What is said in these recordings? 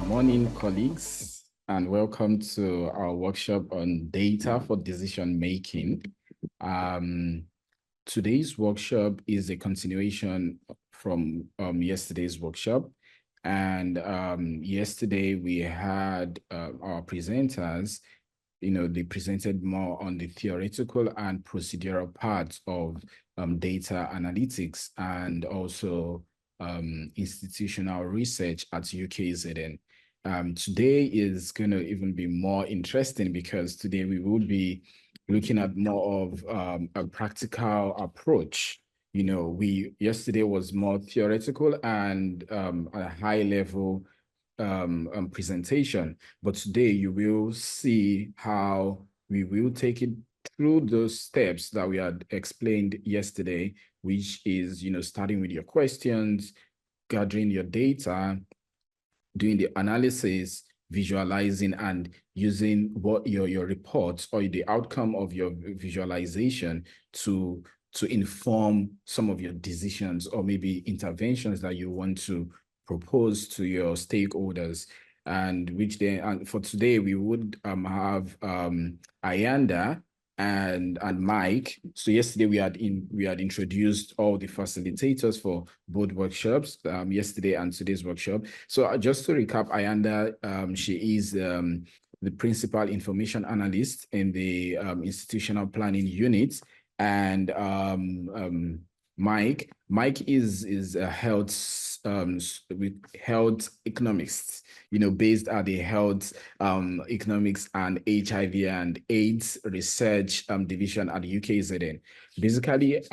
Morning, colleagues, and welcome to our workshop on data for decision making. Today's workshop is a continuation from yesterday's workshop. And yesterday we had our presenters, they presented more on the theoretical and procedural parts of data analytics and also institutional research at UKZN. Today is going to even be more interesting because today we will be looking at more of a practical approach. Yesterday was more theoretical and a high level presentation, but today you will see how we will take it through those steps that we had explained yesterday, which is, starting with your questions, gathering your data, doing the analysis, visualizing, and using what your reports or the outcome of your visualization to inform some of your decisions or maybe interventions that you want to propose to your stakeholders. And for today we would have Ayanda and Mike. So yesterday we had introduced all the facilitators for both workshops, yesterday and today's workshop. So just to recap, Ayanda, she is the principal information analyst in the institutional planning unit, and Mike is a health economics, based at the health economics and HIV and AIDS research division at the UKZN. Basically,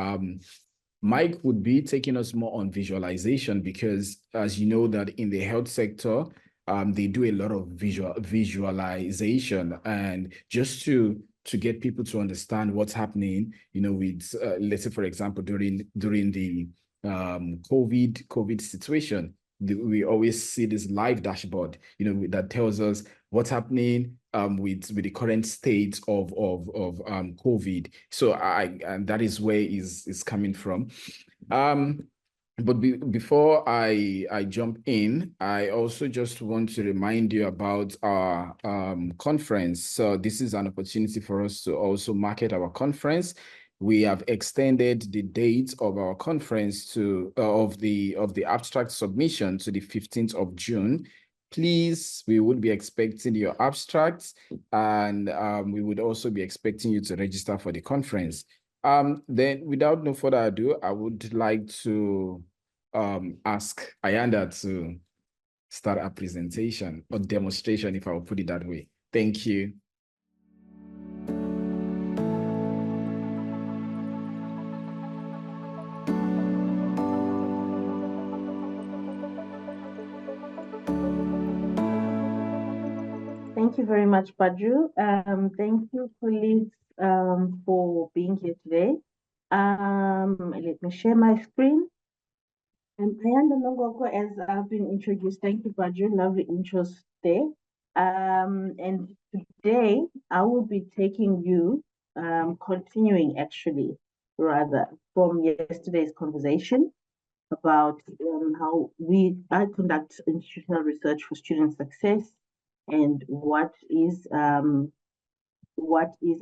Mike would be taking us more on visualization because, as you know, that in the health sector, they do a lot of visualization, and just to get people to understand what's happening, with let's say, for example, during the COVID situation, we always see this live dashboard, that tells us what's happening with the current state of COVID. So and that is where is coming from. But before I jump in, I also just want to remind you about our conference. So this is an opportunity for us to also market our conference. We have extended the date of our conference to of the abstract submission to the 15th of June. Please, we would be expecting your abstracts, and we would also be expecting you to register for the conference. Then, without no further ado, I would like to ask Ayanda to start a presentation or demonstration, if I will put it that way. Thank you. Thank you very much, Badru. Thank you, colleagues, for being here today. Let me share my screen. Ayanda Nongogo, as I've been introduced. Thank you, Badru. Lovely intros there. And today I will be taking you, continuing actually, rather, from yesterday's conversation about how I conduct institutional research for student success, and what is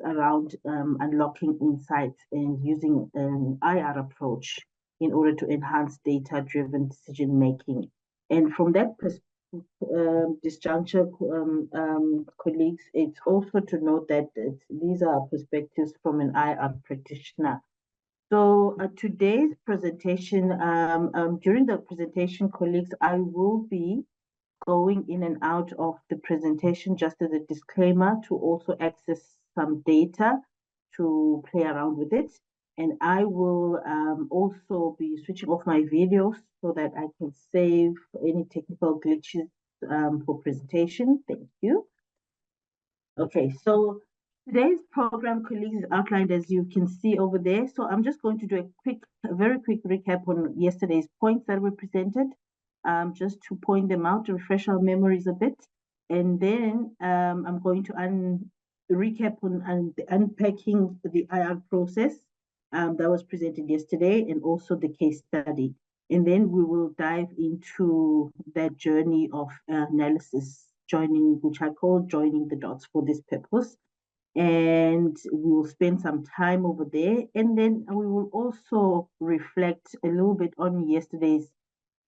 around unlocking insights and using an IR approach in order to enhance data-driven decision-making. And from that disjuncture, colleagues, it's also to note that these are perspectives from an IR practitioner. So today's presentation, during the presentation, colleagues, I will be going in and out of the presentation just as a disclaimer to also access some data to play around with it. And I will also be switching off my videos so that I can save any technical glitches for presentation. Thank you. Okay, so today's program, colleagues, is outlined as you can see over there. So I'm just going to do a very quick recap on yesterday's points that were presented, just to point them out, to refresh our memories a bit. And then I'm going to recap on unpacking the IR process that was presented yesterday, and also the case study. And then we will dive into that journey of analysis, which I call joining the dots for this purpose. And we will spend some time over there. And then we will also reflect a little bit on yesterday's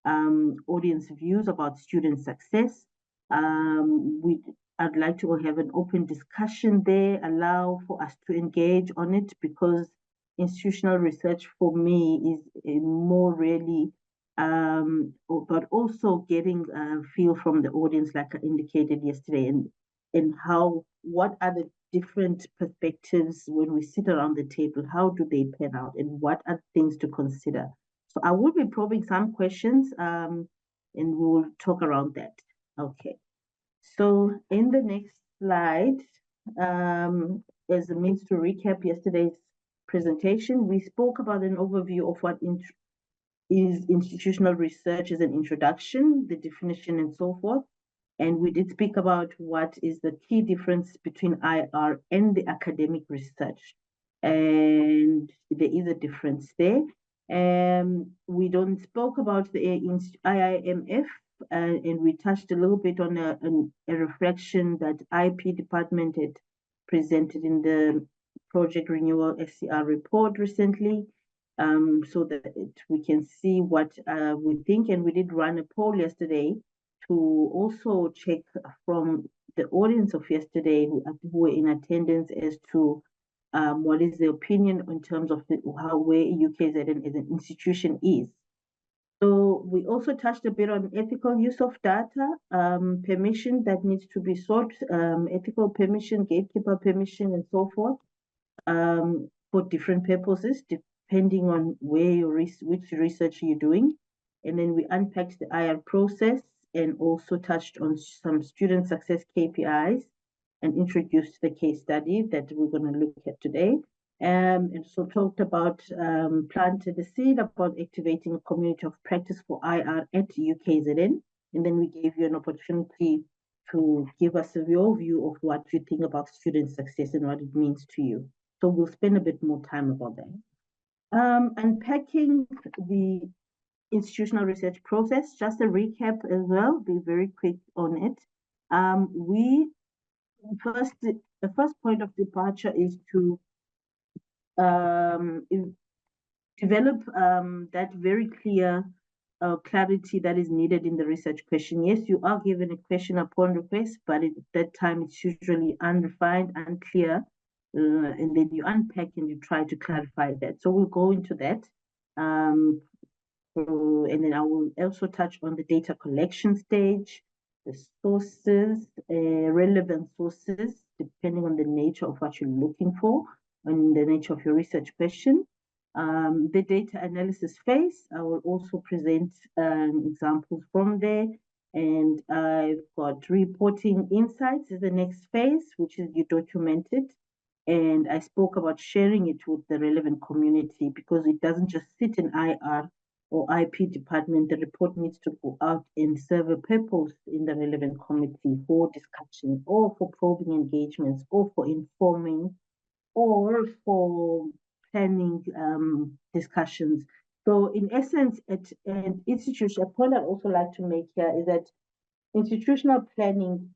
audience views about student success. I'd like to have an open discussion there, allow for us to engage on it, because institutional research for me is more really, but also getting a feel from the audience, like I indicated yesterday, and what are the different perspectives when we sit around the table, how do they pan out, and what are things to consider. So I will be probing some questions, and we will talk around that. Okay. So in the next slide, as a means to recap yesterday's presentation, we spoke about an overview of what is institutional research as an introduction, the definition, and so forth. And we did speak about what is the key difference between IR and the academic research. And there is a difference there. We don't spoke about the IIMF, and we touched a little bit on a reflection that IP department had presented in the Project Renewal SCR report recently, so that we can see what we think. And we did run a poll yesterday to also check from the audience of yesterday who were in attendance as to what is the opinion in terms of where UKZN as an institution is. So we also touched a bit on ethical use of data, permission that needs to be sought, ethical permission, gatekeeper permission, and so forth, for different purposes, depending on which research you're doing. And then we unpacked the IR process and also touched on some student success KPIs and introduced the case study that we're going to look at today. And so talked about, planted the seed about activating a community of practice for IR at UKZN. And then we gave you an opportunity to give us your view of what you think about student success and what it means to you. So we'll spend a bit more time about that. Unpacking the institutional research process, just a recap as well, be very quick on it. The first point of departure is to develop that very clear clarity that is needed in the research question. Yes, you are given a question upon request, but at that time it's usually unrefined, unclear, and then you unpack and you try to clarify that. So we'll go into that. And then I will also touch on the data collection stage, the sources, relevant sources, depending on the nature of what you're looking for and the nature of your research question. The data analysis phase, I will also present examples from there. And I've got reporting insights is the next phase, which is you document it. And I spoke about sharing it with the relevant community, because it doesn't just sit in IR or IP department. The report needs to go out and serve a purpose in the relevant committee for discussion, or for probing engagements, or for informing, or for planning discussions. So in essence, at an institution, a point I'd also like to make here is that institutional planning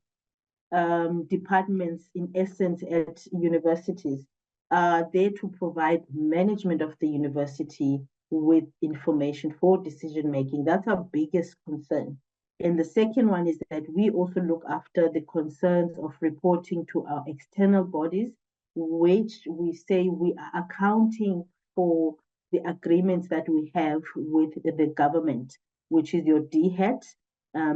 departments, in essence, at universities, are there to provide management of the university with information for decision making. That's our biggest concern. And the second one is that we also look after the concerns of reporting to our external bodies, which we say we are accounting for the agreements that we have with the government, which is your DHET,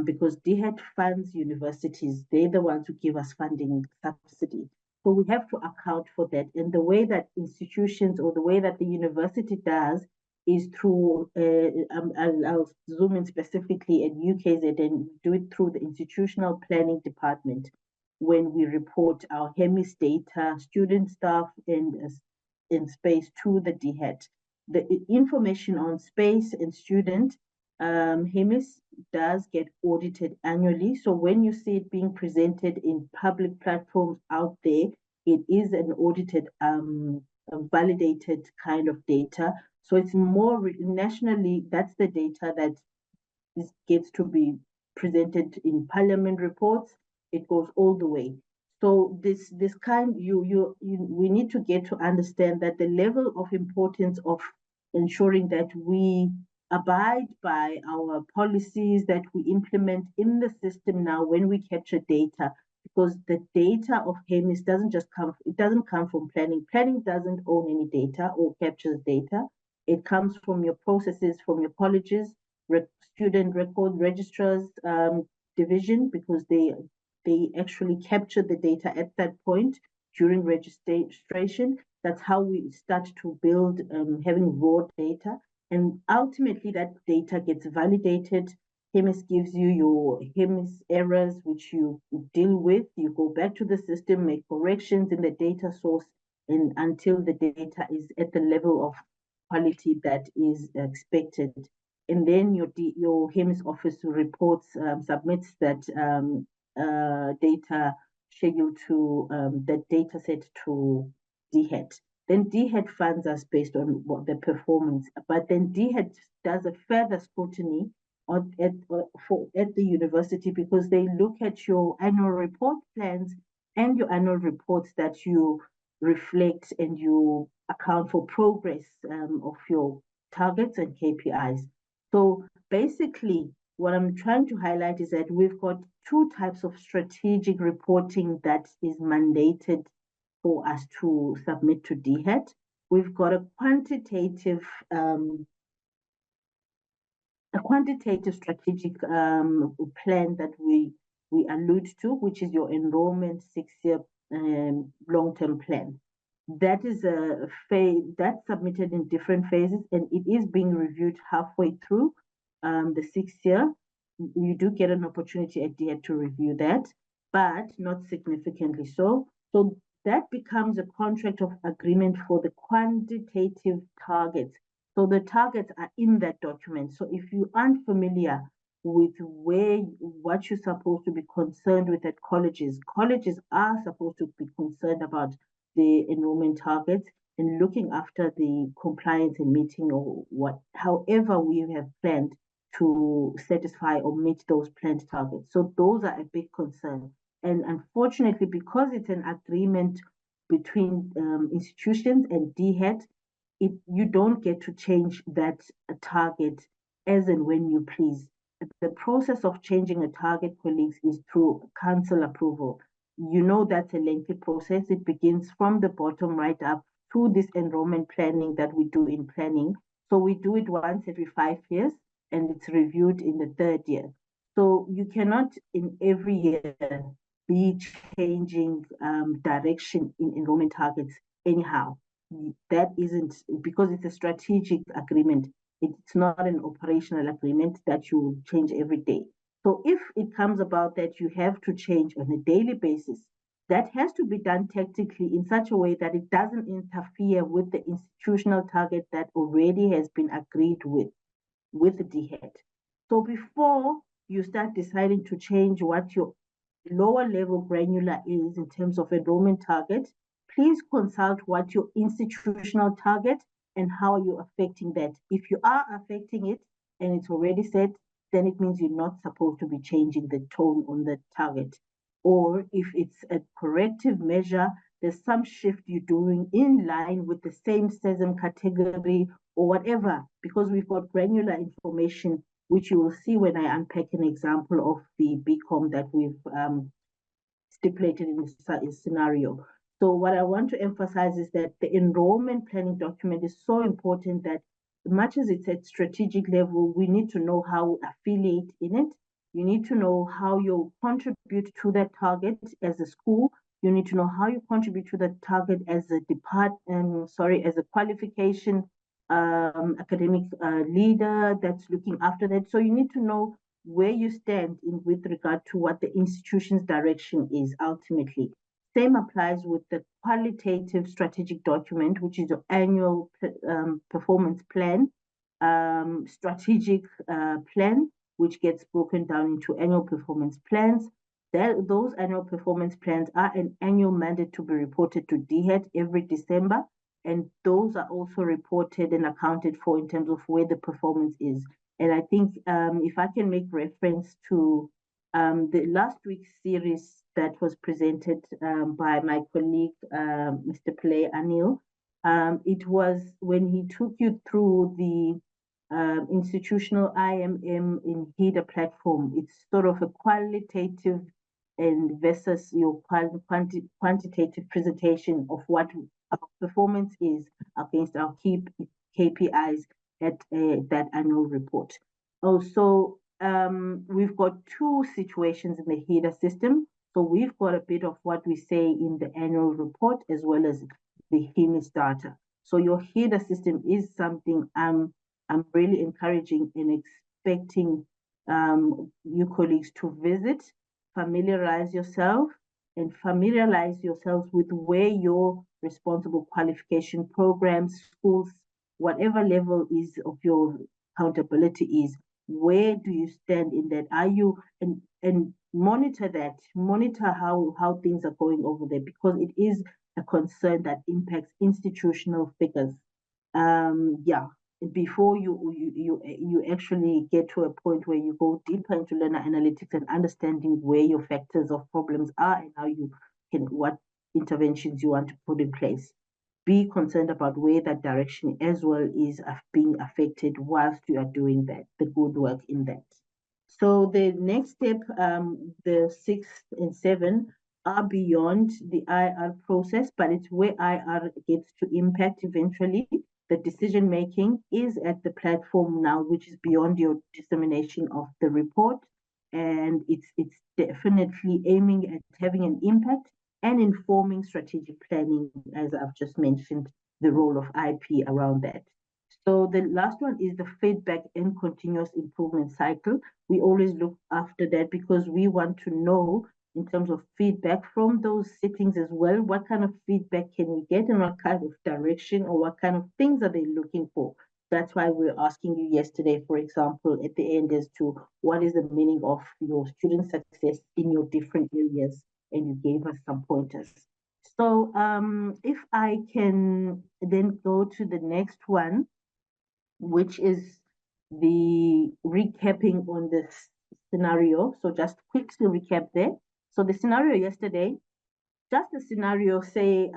because DHET funds universities. They're the ones who give us funding subsidy. So we have to account for that. And the way that institutions or the way that the university does is through, I'll zoom in specifically at UKZ and do it through the institutional planning department when we report our HEMIS data, student, staff, and in space to the DHET. The information on space and student, HEMIS does get audited annually. So when you see it being presented in public platforms out there, it is an audited, validated kind of data. So it's more nationally, that's the data that gets to be presented in parliament reports. It goes all the way. So this kind we need to get to understand that the level of importance of ensuring that we abide by our policies that we implement in the system now when we capture data, because the data of HEMIS doesn't come from planning. Planning doesn't own any data or captures data. It comes from your processes, from your colleges, student record registrars division, because they actually capture the data at that point during registration. That's how we start to build having raw data. And ultimately that data gets validated. HEMIS gives you your HEMIS errors, which you deal with. You go back to the system, make corrections in the data source, and until the data is at the level of quality that is expected. And then your HEMIS office reports, submits that data schedule to that data set to DHET. Then DHET funds us based on what the performance, but then DHET does a further scrutiny at the university, because they look at your annual report plans and your annual reports that you reflect and you account for progress of your targets and KPIs. So basically, what I'm trying to highlight is that we've got two types of strategic reporting that is mandated for us to submit to DHET. We've got a quantitative strategic plan that we allude to, which is your enrollment 6-year long-term plan. That is a phase that's submitted in different phases, and it is being reviewed halfway through the 6th year. You do get an opportunity at DHET to review that, but not significantly so. So that becomes a contract of agreement for the quantitative targets. So the targets are in that document. So if you aren't familiar with what you're supposed to be concerned with at colleges are supposed to be concerned about the enrollment targets and looking after the compliance and meeting or however we have planned to satisfy or meet those planned targets. So those are a big concern. And unfortunately, because it's an agreement between institutions and DHET, you don't get to change that target as and when you please. The process of changing a target, colleagues, is through council approval. You know that's a lengthy process. It begins from the bottom right up to this enrollment planning that we do in planning. So we do it once every 5 years, and it's reviewed in the 3rd year. So you cannot in every year be changing direction in enrollment targets anyhow. That isn't, because it's a strategic agreement. It's not an operational agreement that you change every day. So if it comes about that you have to change on a daily basis, that has to be done tactically in such a way that it doesn't interfere with the institutional target that already has been agreed with the DHET. So before you start deciding to change what your lower level granular is in terms of enrollment target, please consult what your institutional target and how you're affecting that. If you are affecting it and it's already set, then it means you're not supposed to be changing the tone on the target. Or if it's a corrective measure, there's some shift you're doing in line with the same SESM category or whatever, because we've got granular information, which you will see when I unpack an example of the BCom that we've stipulated in the scenario. So what I want to emphasize is that the enrollment planning document is so important that much as it's at strategic level, we need to know how we affiliate in it. You need to know how you contribute to that target as a school. You need to know how you contribute to that target as a as a qualification academic leader that's looking after that. So you need to know where you stand in with regard to what the institution's direction is ultimately. Same applies with the qualitative strategic document, which is your annual performance plan, strategic plan, which gets broken down into annual performance plans. Those annual performance plans are an annual mandate to be reported to DHET every December, and those are also reported and accounted for in terms of where the performance is. And I think if I can make reference to the last week's series that was presented by my colleague, Mr. Play Anil, it was when he took you through the institutional IMM in HIDA platform. It's sort of a qualitative and versus your quantitative presentation of what our performance is against our key KPIs at that annual report. Also, we've got two situations in the HIDA system. So we've got a bit of what we say in the annual report as well as the HIMIS data. So your HIDA system is something I'm really encouraging and expecting you colleagues to visit, familiarize yourself, and familiarize yourselves with where your responsible qualification programs, schools, whatever level is of your accountability is, where do you stand in that? Are you and monitor that, monitor how things are going over there, because it is a concern that impacts institutional figures. Yeah, before you actually get to a point where you go deeper into learner analytics and understanding where your factors of problems are and how you can what interventions you want to put in place. Be concerned about where that direction as well is being affected whilst you are doing that, the good work in that. So the next step, the 6 and 7 are beyond the IR process, but it's where IR gets to impact eventually. The decision making is at the platform now, which is beyond your dissemination of the report. And it's definitely aiming at having an impact and informing strategic planning, as I've just mentioned, the role of IP around that. So the last one is the feedback and continuous improvement cycle. We always look after that because we want to know in terms of feedback from those sittings as well, what kind of feedback can we get and what kind of direction or what kind of things are they looking for? That's why we're asking you yesterday, for example, at the end as to what is the meaning of your student success in your different areas, and you gave us some pointers. So if I can then go to the next one, which is the recapping on this scenario. So just quickly recap there. So the scenario yesterday, just the scenario, say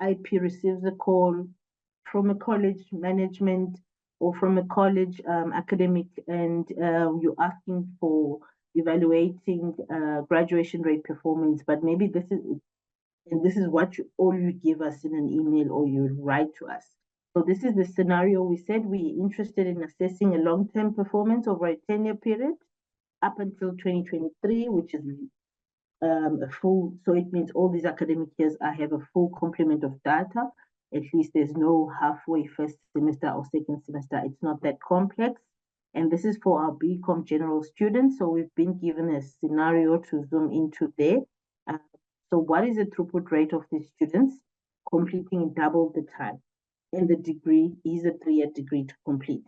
IP receives a call from a college management or from a college academic, and you're asking for evaluating graduation rate performance, but maybe this is what all you give us in an email or you write to us. So this is the scenario. We said we're interested in assessing a long-term performance over a 10-year period up until 2023, which is a full, so it means all these academic years I have a full complement of data. At least there's no halfway first semester or second semester. It's not that complex. And this is for our BCom general students. So we've been given a scenario to zoom into there. So what is the throughput rate of these students completing in double the time? And the degree is a 3-year degree to complete.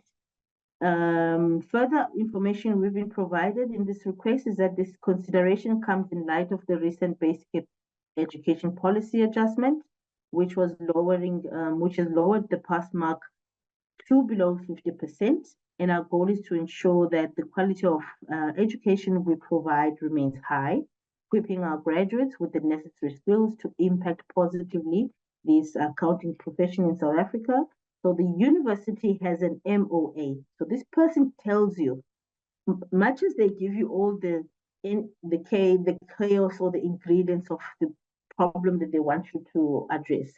Further information we've been provided in this request is that this consideration comes in light of the recent basic education policy adjustment, which has lowered the pass mark to below 50%. And our goal is to ensure that the quality of education we provide remains high, equipping our graduates with the necessary skills to impact positively this accounting profession in South Africa. So the university has an MOA. So this person tells you, much as they give you all the chaos or the ingredients of the problem that they want you to address.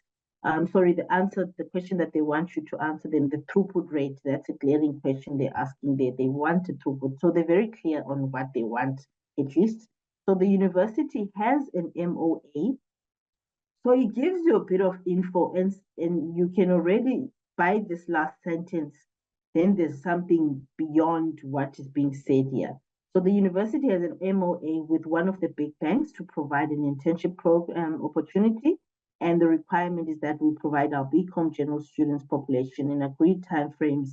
Sorry, the question that they want you to answer them, the throughput rate, that's a glaring question they're asking there. They want a throughput. So they're very clear on what they want, at least. So the university has an MOA. So it gives you a bit of info, and you can already, by this last sentence, then there's something beyond what is being said here. So the university has an MOA with one of the big banks to provide an internship program opportunity. And the requirement is that we provide our BCom general students population in agreed timeframes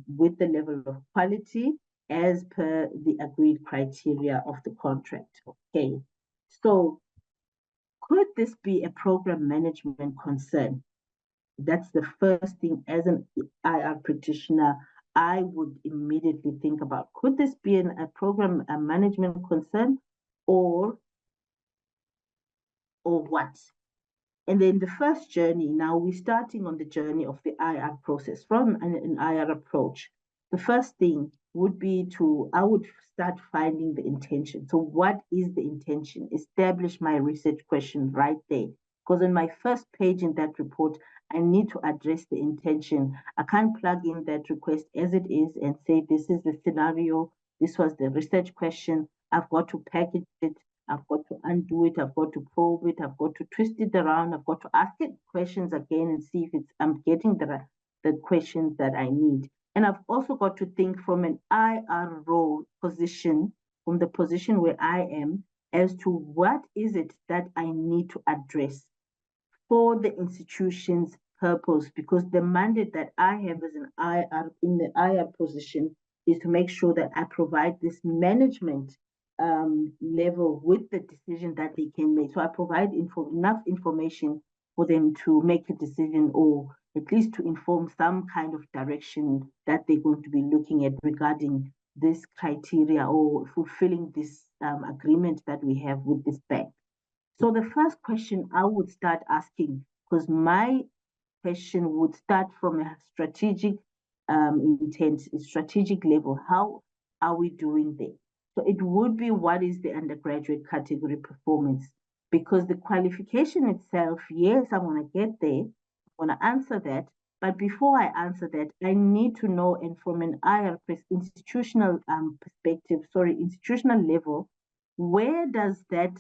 with the level of quality as per the agreed criteria of the contract. Okay, so could this be a program management concern? That's the first thing as an IR practitioner I would immediately think about. Could this be a program management concern or what? And then the first journey, now we're starting on the journey of the IR process from an IR approach. The first thing would be I would start finding the intention. So what is the intention? Establish my research question right there. Because on my first page in that report, I need to address the intention. I can't plug in that request as it is and say, this is the scenario, this was the research question. I've got to package it. I've got to undo it, I've got to probe it, I've got to twist it around, I've got to ask it questions again and see if I'm getting the questions that I need. And I've also got to think from an IR role position, from the position where I am, as to what is it that I need to address for the institution's purpose, because the mandate that I have as an IR in the IR position is to make sure that I provide this management level with the decision that they can make. So I provide enough information for them to make a decision, or at least to inform some kind of direction that they're going to be looking at regarding this criteria or fulfilling this agreement that we have with this bank. So the first question I would start asking, because my question would start from a strategic intent, a strategic level. How are we doing there? So it would be, what is the undergraduate category performance? Because the qualification itself, yes, I want to get there, I want to answer that. But before I answer that, I need to know, and from an IR institutional perspective, institutional level, where does that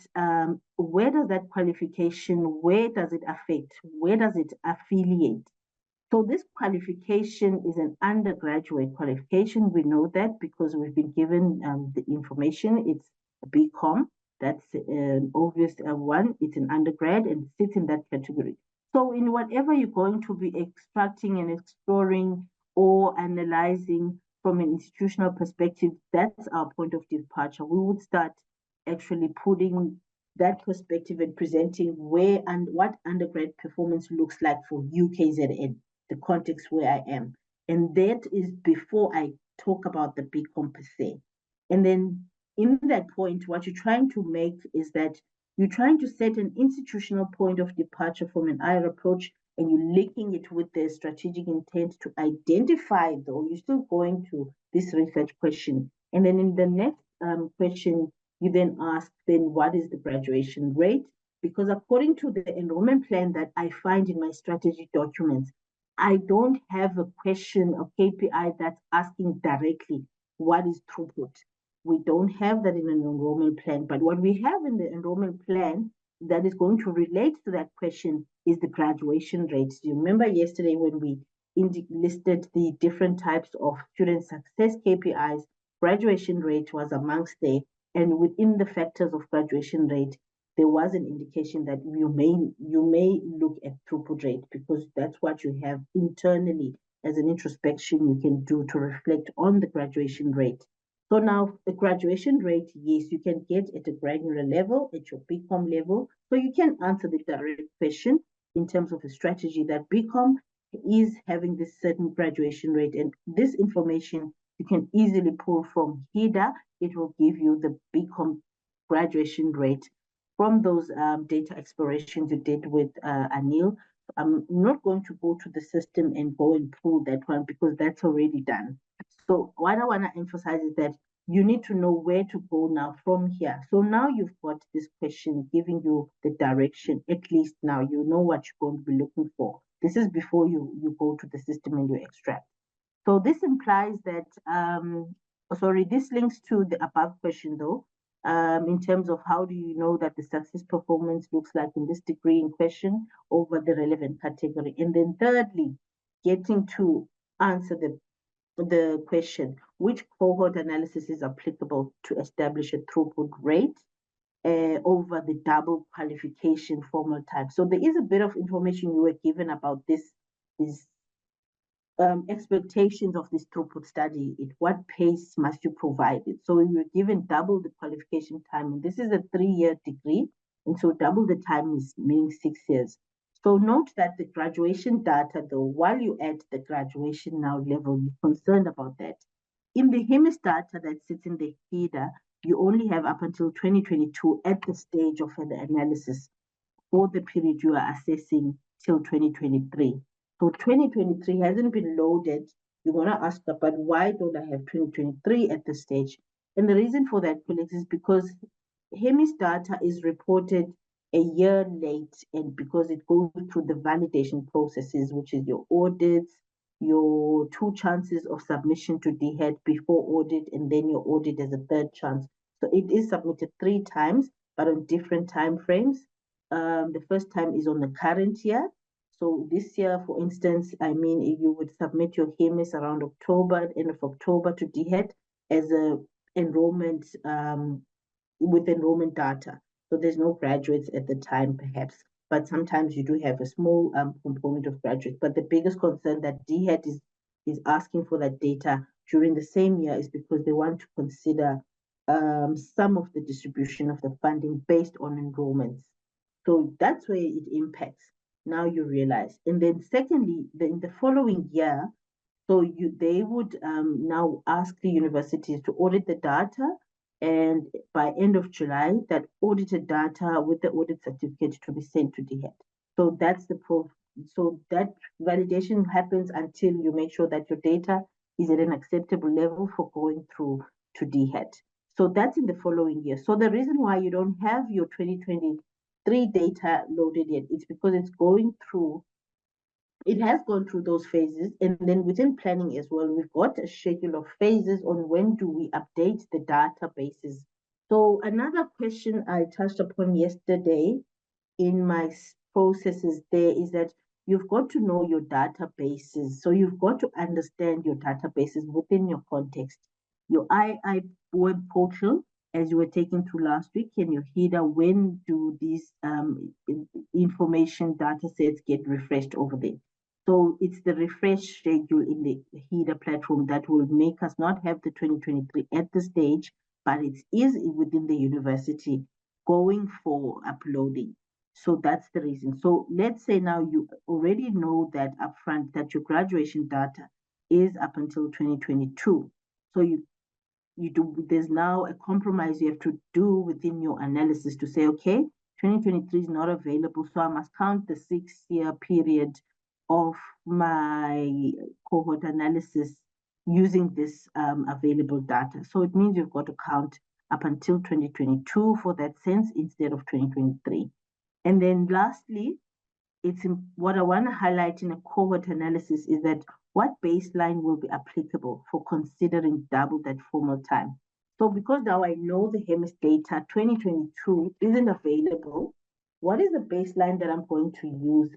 qualification, where does it affect? Where does it affiliate? So this qualification is an undergraduate qualification. We know that because we've been given the information. It's a BCom. That's an obvious one. It's an undergrad and sits in that category. So in whatever you're going to be extracting and exploring or analyzing from an institutional perspective, that's our point of departure. We would start actually putting that perspective and presenting where and what undergrad performance looks like for UKZN, the context where I am. And that is before I talk about the BCom per se. And then in that point, what you're trying to make is that you're trying to set an institutional point of departure from an IR approach, and you're linking it with the strategic intent to identify, though you're still going to this research question. And then in the next question, you then ask, then what is the graduation rate? Because according to the enrollment plan that I find in my strategy documents, I don't have a question of KPI that's asking directly what is throughput. We don't have that in an enrollment plan, but what we have in the enrollment plan that is going to relate to that question is the graduation rates. Do you remember yesterday when we listed the different types of student success KPIs? Graduation rate was amongst there, and within the factors of graduation rate, there was an indication that you may look at throughput rate, because that's what you have internally as an introspection you can do to reflect on the graduation rate. So now the graduation rate, yes, you can get at a granular level, at your BCom level. So you can answer the direct question in terms of a strategy that BCom is having this certain graduation rate. And this information you can easily pull from HIDA. It will give you the BCom graduation rate from those data explorations you did with Anil. I'm not going to go to the system and go and pull that one because that's already done. So what I want to emphasize is that you need to know where to go now from here. So now you've got this question giving you the direction. At least now you know what you're going to be looking for. This is before you go to the system and you extract. So this implies that, this links to the above question though, in terms of how do you know that the success performance looks like in this degree in question over the relevant category. And then thirdly, getting to answer the question, which cohort analysis is applicable to establish a throughput rate over the double qualification formal type. So there is a bit of information you were given about these expectations of this throughput study. At what pace must you provide it? So we were given double the qualification time, and this is a 3-year degree, and so double the time is meaning 6 years. So note that the graduation data, though, while you add the graduation now level, you're concerned about that. In the HEMIS data that sits in the header, you only have up until 2022 at the stage of the analysis for the period you are assessing till 2023. So 2023 hasn't been loaded. You're going to ask, but why don't I have 2023 at this stage? And the reason for that, colleagues, is because HEMIS data is reported a year late, and because it goes through the validation processes, which is your audits, your 2 chances of submission to DHET before audit, and then your audit as a 3rd chance. So it is submitted 3 times, but on different time frames. The first time is on the current year. So this year, for instance, you would submit your HEMIS around October, end of October to DHET as a enrollment with enrollment data. So there's no graduates at the time, perhaps, but sometimes you do have a small component of graduates. But the biggest concern that DHET is asking for that data during the same year is because they want to consider some of the distribution of the funding based on enrollments. So that's where it impacts. Now you realize. And then secondly, in the following year, they would now ask the universities to audit the data, and by end of July, that audited data with the audit certificate to be sent to DHET. So that's the proof. So that validation happens until you make sure that your data is at an acceptable level for going through to DHET. So that's in the following year. So the reason why you don't have your 2023 data loaded yet, it's because it has gone through those phases. And then within planning as well, we've got a schedule of phases on when do we update the databases. So another question I touched upon yesterday in my processes there is that you've got to know your databases. So you've got to understand your databases within your context. Your II web portal, as you were taking through last week, and your header, when do these information data sets get refreshed over there? So it's the refresh schedule in the header platform that will make us not have the 2023 at the stage, but it is within the university going for uploading. So that's the reason. So let's say now you already know that upfront that your graduation data is up until 2022. So there's now a compromise you have to do within your analysis to say, okay, 2023 is not available, so I must count the 6-year period of my cohort analysis using this available data. So it means you've got to count up until 2022 for that sense instead of 2023. And then lastly, what I want to highlight in a cohort analysis is that what baseline will be applicable for considering double that formal time. So because now I know the HEMIS data 2022 isn't available, what is the baseline that I'm going to use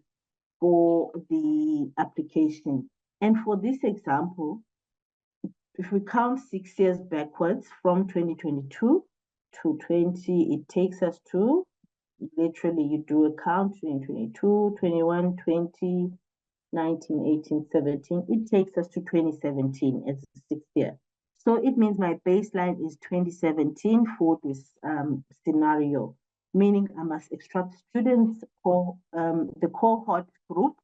for the application? And for this example, if we count 6 years backwards from 2022 to 20, it takes us to, literally you do a count, 2022, 21, 20, 19, 18, 17, it takes us to 2017 as the 6th year. So it means my baseline is 2017 for this scenario, meaning I must extract students for the cohort group,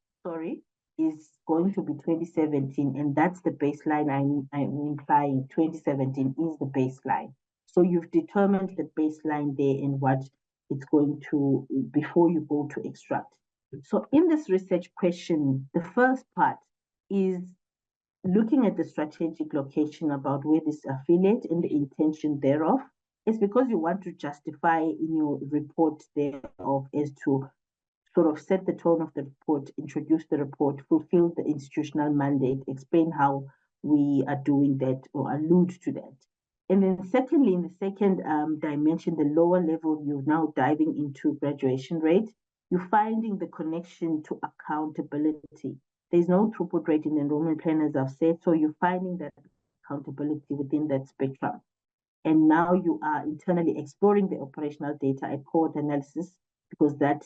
is going to be 2017, and that's the baseline I'm implying. 2017 is the baseline. So you've determined the baseline there and what it's going to, before you go to extract. So in this research question, the first part is looking at the strategic location about where this affiliate and the intention thereof, it's because you want to justify in your report thereof as to sort of set the tone of the report, introduce the report, fulfill the institutional mandate, explain how we are doing that or allude to that. And then secondly, in the second dimension, the lower level, you're now diving into graduation rate. You're finding the connection to accountability. There's no throughput rate in the enrollment plan, as I've said, so you're finding that accountability within that spectrum. And now you are internally exploring the operational data at cohort analysis, because that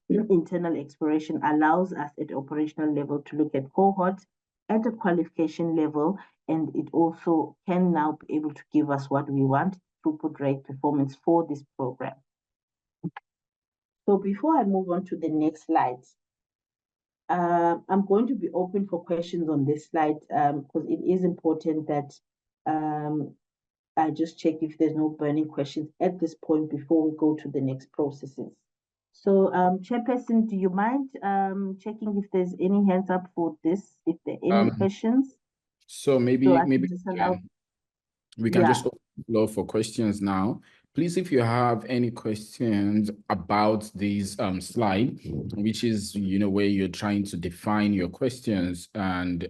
internal exploration allows us at operational level to look at cohorts at a qualification level, and it also can now be able to give us what we want, throughput rate performance for this program. So before I move on to the next slide, I'm going to be open for questions on this slide because it is important that I just check if there's no burning questions at this point before we go to the next processes. So, Chairperson, do you mind checking if there's any hands up for this, if there are any questions? So maybe we can just open the floor for questions now. Please, if you have any questions about this slide, which is, where you're trying to define your questions and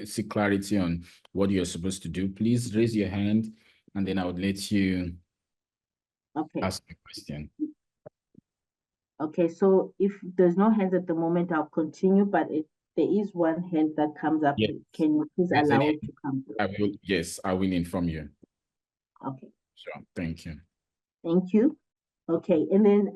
see clarity on what you're supposed to do, please raise your hand and then I would let you ask a question. Okay, so if there's no hands at the moment, I'll continue, but if there is one hand that comes up, yes. Can you please allow it to come through? Yes, I will inform you. Okay. Sure, thank you. Thank you. Okay, and then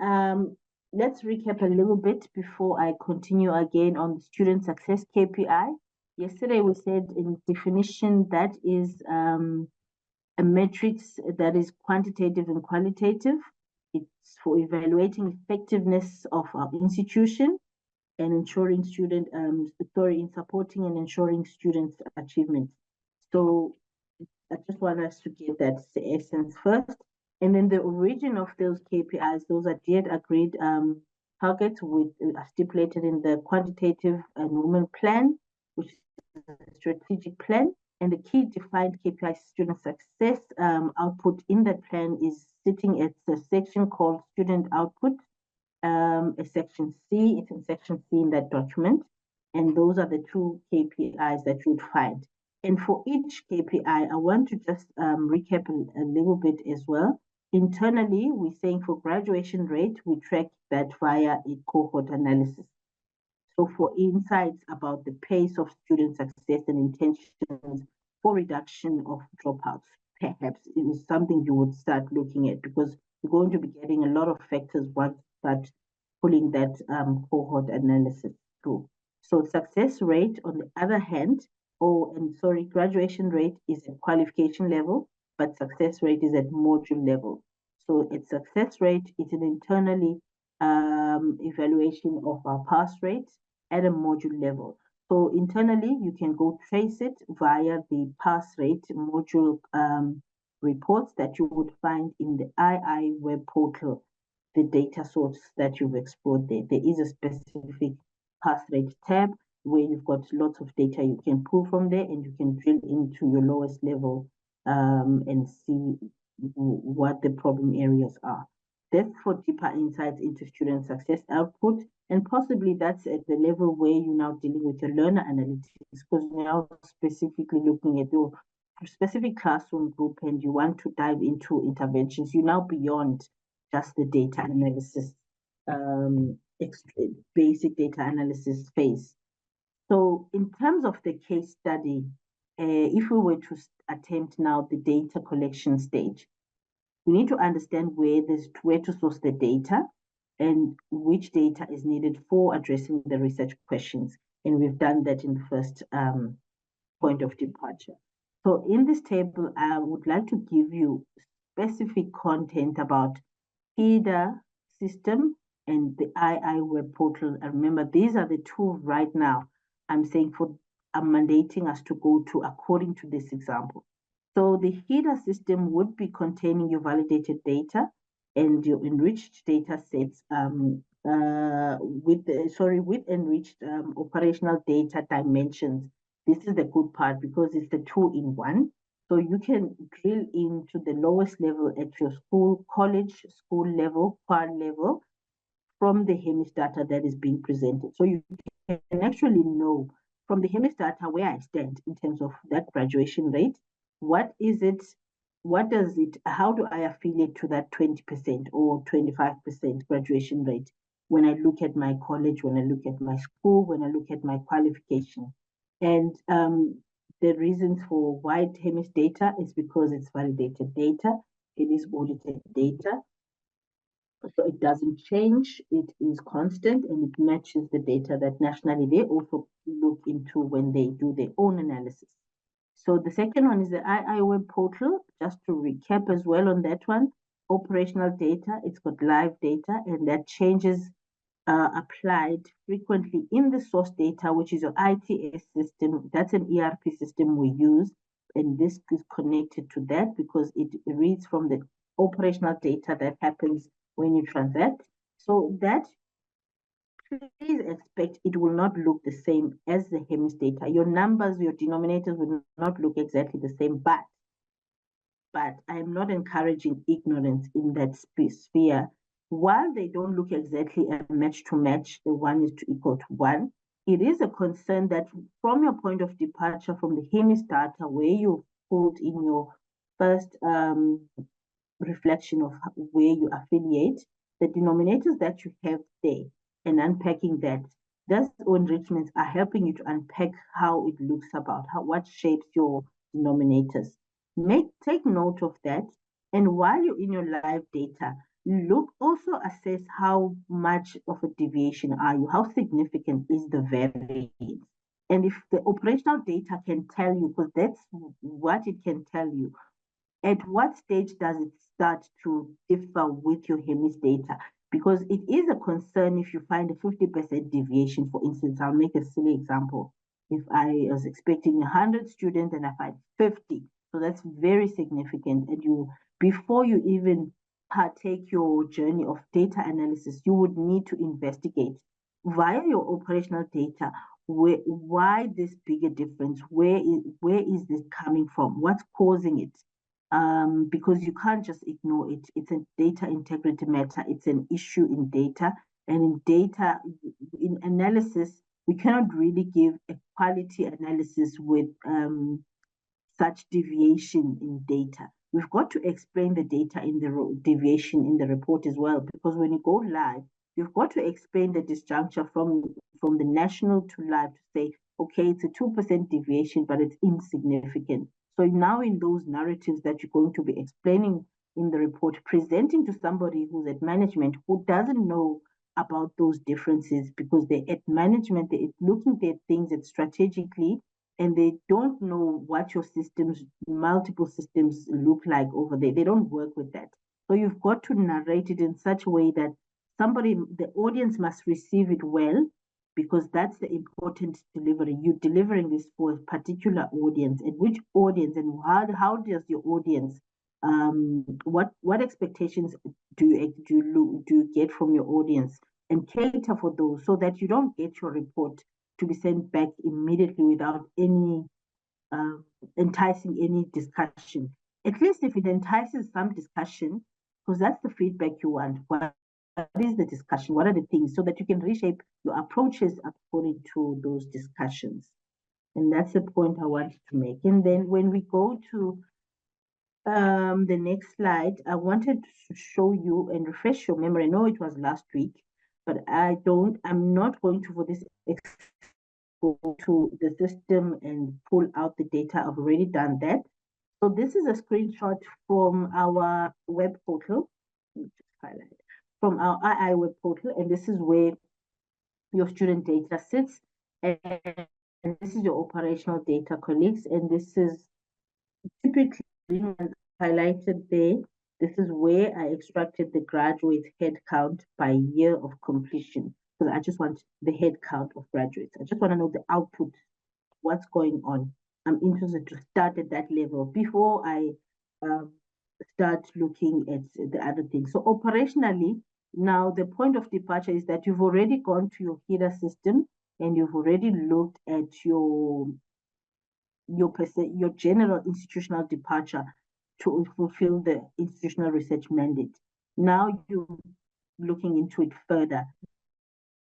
let's recap a little bit before I continue again on student success KPI. Yesterday we said in definition that is a matrix that is quantitative and qualitative. It's for evaluating effectiveness of our institution and ensuring student in supporting and ensuring students' achievements. So I just want us to get that essence first. And then the origin of those KPIs, those are agreed targets with stipulated in the quantitative enrollment plan, which is a strategic plan. And the key defined KPI student success output in that plan is sitting at the section called student output, a section C. It's in section C in that document. And those are the two KPIs that you'd find. And for each KPI, I want to just recap a little bit as well. Internally, we're saying for graduation rate, we track that via a cohort analysis. So for insights about the pace of student success and intentions for reduction of dropouts, perhaps it is something you would start looking at, because you're going to be getting a lot of factors once you start pulling that cohort analysis through. So success rate, on the other hand, graduation rate is at qualification level, but success rate is at module level. So its success rate is an internally evaluation of our pass rates at a module level. So internally, you can go trace it via the pass rate module reports that you would find in the II web portal, the data source that you've explored there. There is a specific pass rate tab where you've got lots of data you can pull from there, and you can drill into your lowest level and see what the problem areas are. That's for deeper insights into student success output, and possibly that's at the level where you're now dealing with your learner analytics, because you're now specifically looking at your specific classroom group and you want to dive into interventions. You're now beyond just the data analysis, basic data analysis phase. So in terms of the case study, if we were to attempt now the data collection stage, we need to understand where to source the data and which data is needed for addressing the research questions. And we've done that in the first point of departure. So in this table, I would like to give you specific content about feeder system and the II web portal. And remember, these are the two right now I'm mandating us to go to according to this example. So the feeder system would be containing your validated data and your enriched data sets with enriched operational data dimensions. This is the good part because it's the two-in-one. So you can drill into the lowest level at your school, college, school level, quad level, from the HEMIS data that is being presented. So you can actually know from the HEMIS data where I stand in terms of that graduation rate. What is it? What does it, how do I affiliate to that 20% or 25% graduation rate when I look at my college, when I look at my school, when I look at my qualification? And the reasons for why HEMIS data is because it's validated data, it is audited data, so it doesn't change, it is constant, and it matches the data that nationally they also look into when they do their own analysis. So the second one is the II web portal. Just to recap as well on that one, operational data, it's got live data, and that changes applied frequently in the source data, which is your ITS system. That's an ERP system we use, and this is connected to that because it reads from the operational data that happens when you transact. So that, please expect it will not look the same as the HEMIS data. Your numbers, your denominators will not look exactly the same, but I'm not encouraging ignorance in that sphere. While they don't look exactly a match to match, the one is to equal to one, it is a concern that from your point of departure from the HEMIS data, where you pulled in your first reflection of where you affiliate, the denominators that you have there, and unpacking that, those enrichments are helping you to unpack how it looks about what shapes your denominators. Take note of that, and while you're in your live data, also assess how much of a deviation are you, how significant is the variance. And if the operational data can tell you, because that's what it can tell you, at what stage does it start to differ with your HEMIS data? Because it is a concern if you find a 50% deviation. For instance, I'll make a silly example. If I was expecting 100 students and I find 50, so that's very significant. And before you even partake your journey of data analysis, you would need to investigate via your operational data why this bigger difference, where is this coming from, what's causing it? Because you can't just ignore it. It's a data integrity matter. It's an issue in data. And in data, in analysis, we cannot really give a quality analysis with such deviation in data. We've got to explain the data in the deviation in the report as well, because when you go live, you've got to explain the disjuncture from the national to live to say, okay, it's a 2% deviation, but it's insignificant. So now in those narratives that you're going to be explaining in the report, presenting to somebody who's at management who doesn't know about those differences, because they're at management, they're looking at things at strategically, and they don't know what your systems, multiple systems look like over there. They don't work with that. So you've got to narrate it in such a way that the audience must receive it well, because that's the important delivery. You're delivering this for a particular audience, and which audience, and how does your audience, what expectations do you get from your audience, and cater for those so that you don't get your report to be sent back immediately without any enticing any discussion. At least if it entices some discussion, because that's the feedback you want. What is the discussion? What are the things, so that you can reshape your approaches according to those discussions? And that's the point I wanted to make. And then when we go to the next slide, I wanted to show you and refresh your memory. I know it was last week, but I'm not going to, for this, go to the system and pull out the data. I've already done that. So this is a screenshot from our web portal. Let me just highlight from our II web portal, and this is where your student data sits, and this is your operational data, colleagues, and this is typically highlighted there. This is where I extracted the graduate head count by year of completion, because I just want the head count of graduates. I just want to know the output, what's going on. I'm interested to start at that level before I start looking at the other things. So operationally, now the point of departure is that you've already gone to your HIRA system and you've already looked at your your general institutional departure to fulfill the institutional research mandate. Now you're looking into it further.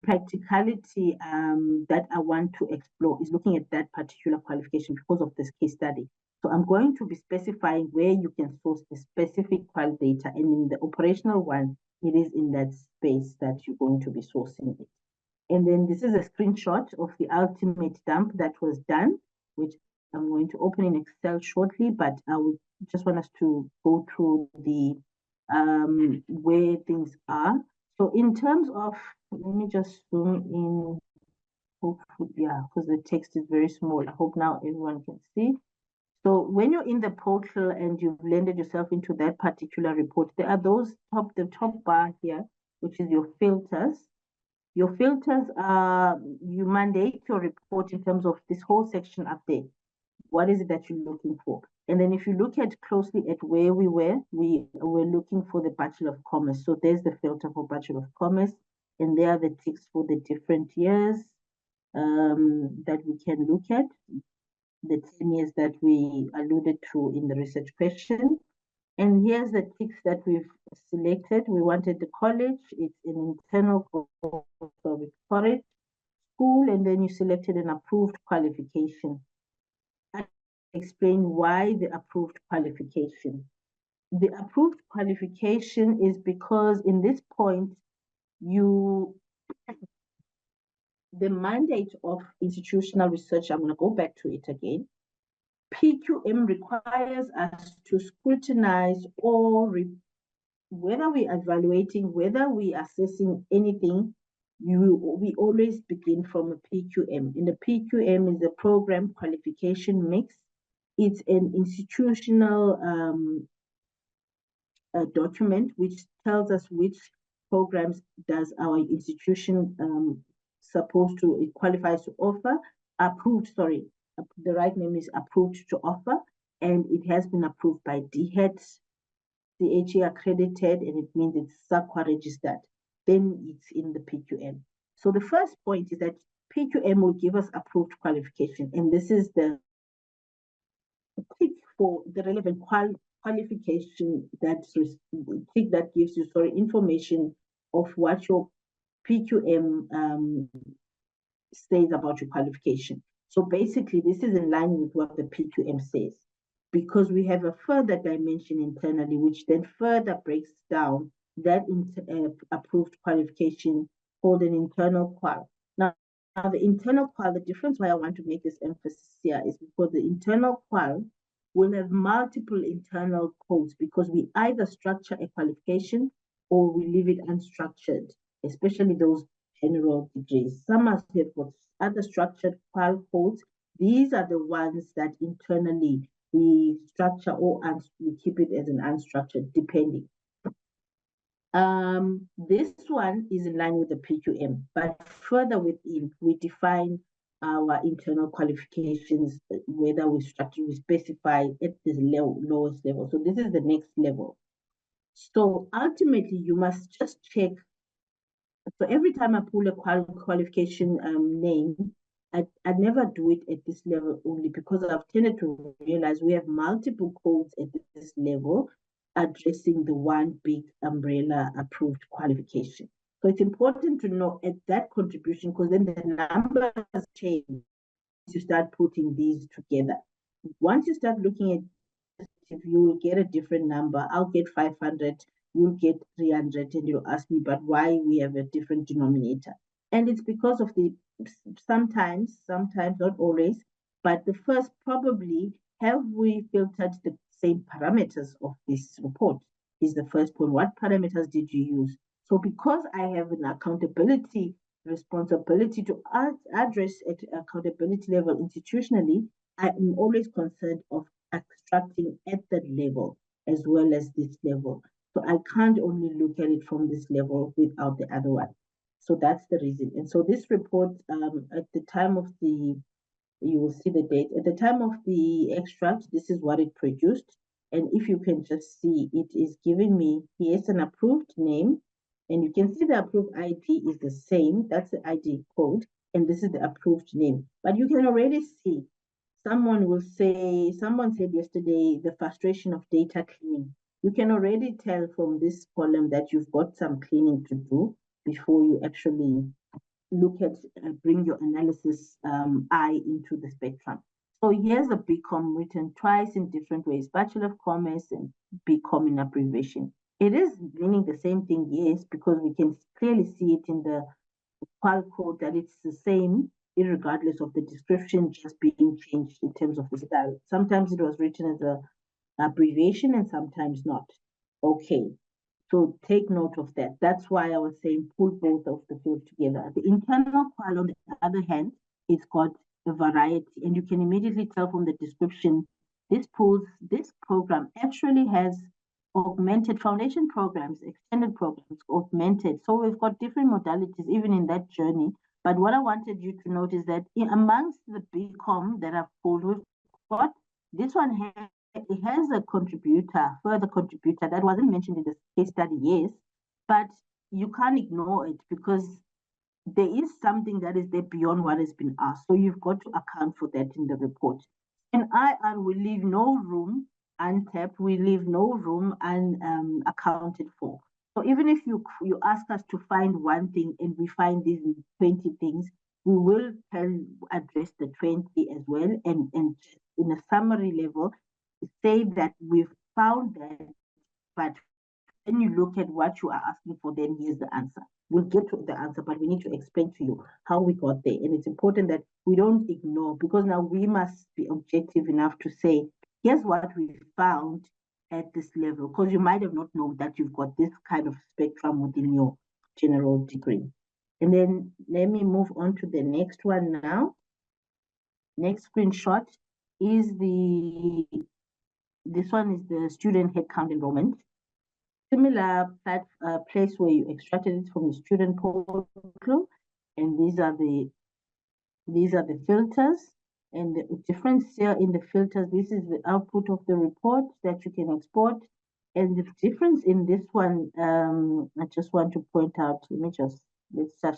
Practicality that I want to explore is looking at that particular qualification because of this case study. So I'm going to be specifying where you can source the specific qual data, and in the operational one, it is in that space that you're going to be sourcing it. And then this is a screenshot of the ultimate dump that was done, which I'm going to open in Excel shortly, but I would just want us to go through the where things are. So in terms of, let me just zoom in. Hopefully, yeah, because the text is very small. I hope now everyone can see. So when you're in the portal and you've landed yourself into that particular report, there are the top bar here, which is your filters. Your filters are, you mandate your report in terms of this whole section up there. What is it that you're looking for? And then if you look at closely at where we were looking for the Bachelor of Commerce. So there's the filter for Bachelor of Commerce, and there are the ticks for the different years that we can look at, the 10 years that we alluded to in the research question. And here's the ticks that we've selected. We wanted the college, it's an internal college, school, and then you selected an approved qualification. I explain why the approved qualification. The approved qualification is because in this point, the mandate of institutional research, I'm going to go back to it again. PQM requires us to scrutinize whether we're evaluating, whether we're assessing anything, we always begin from a PQM. And the PQM is a program qualification mix. It's an institutional document which tells us which programs does our institution supposed to, it qualifies to offer, the right name is approved to offer, and it has been approved by DHET, CHE accredited, and it means it's SAQA registered. Then it's in the PQM. So the first point is that PQM will give us approved qualification, and this is the tick for the relevant qualification that gives you information of what your PQM says about your qualification. So basically, this is in line with what the PQM says, because we have a further dimension internally, which then further breaks down that approved qualification called an internal qual. Now, the internal qual, the difference why I want to make this emphasis here is because the internal qual will have multiple internal codes, because we either structure a qualification or we leave it unstructured, especially those general degrees. Some have got other structured qual codes. These are the ones that internally we structure or we keep it as an unstructured, depending. This one is in line with the PQM, but further within, we define our internal qualifications, whether we specify at the lowest level. So this is the next level. So ultimately, you must just check. So every time I pull a qualification name, I never do it at this level only, because I've tended to realize we have multiple codes at this level addressing the one big umbrella approved qualification. So it's important to know at that contribution, because then the numbers change to start putting these together. Once you start looking at, if you will get a different number, I'll get 500, you'll get 300, and you'll ask me, but why we have a different denominator? And it's because of sometimes, not always, but the first probably, have we filtered the same parameters of this report is the first point. What parameters did you use? So because I have an accountability responsibility to address at accountability level institutionally, I am always concerned of extracting at that level as well as this level. So I can't only look at it from this level without the other one. So that's the reason. And so this report, at the time of you will see the date. At the time of the extract, this is what it produced. And if you can just see, it is giving me, here's an approved name. And you can see the approved ID is the same. That's the ID code. And this is the approved name. But you can already see someone said yesterday, the frustration of data cleaning. You can already tell from this column that you've got some cleaning to do before you actually look at, bring your analysis eye into the spectrum. So here's a BCom written twice in different ways, Bachelor of Commerce and BCom in abbreviation. It is meaning the same thing, yes, because we can clearly see it in the qual code that it's the same, regardless of the description just being changed in terms of the style. Sometimes it was written as a abbreviation and sometimes not. Okay, so take note of that. That's why I was saying pull both of the fields together. The internal qual, on the other hand, it's got a variety, and you can immediately tell from the description, this program actually has augmented foundation programs, extended programs, augmented. So we've got different modalities even in that journey. But what I wanted you to note is that amongst the BCom that I've pulled, we've got this one has a further contributor that wasn't mentioned in the case study, yes, but you can't ignore it because there is something that is there beyond what has been asked. So you've got to account for that in the report. And IR will leave no room untapped, we leave no room unaccounted for. So even if you ask us to find one thing and we find these 20 things, we will address the 20 as well, and in a summary level, say that we've found that, but when you look at what you are asking for, then here's the answer. We'll get to the answer, but we need to explain to you how we got there. And it's important that we don't ignore, because now we must be objective enough to say, here's what we found at this level, because you might have not known that you've got this kind of spectrum within your general degree. And then let me move on to the next one now. Next screenshot is this one is the student headcount enrollment. Similar place where you extracted it from the student portal, and these are the filters. And the difference here in the filters, this is the output of the report that you can export. And the difference in this one, I just want to point out, let's just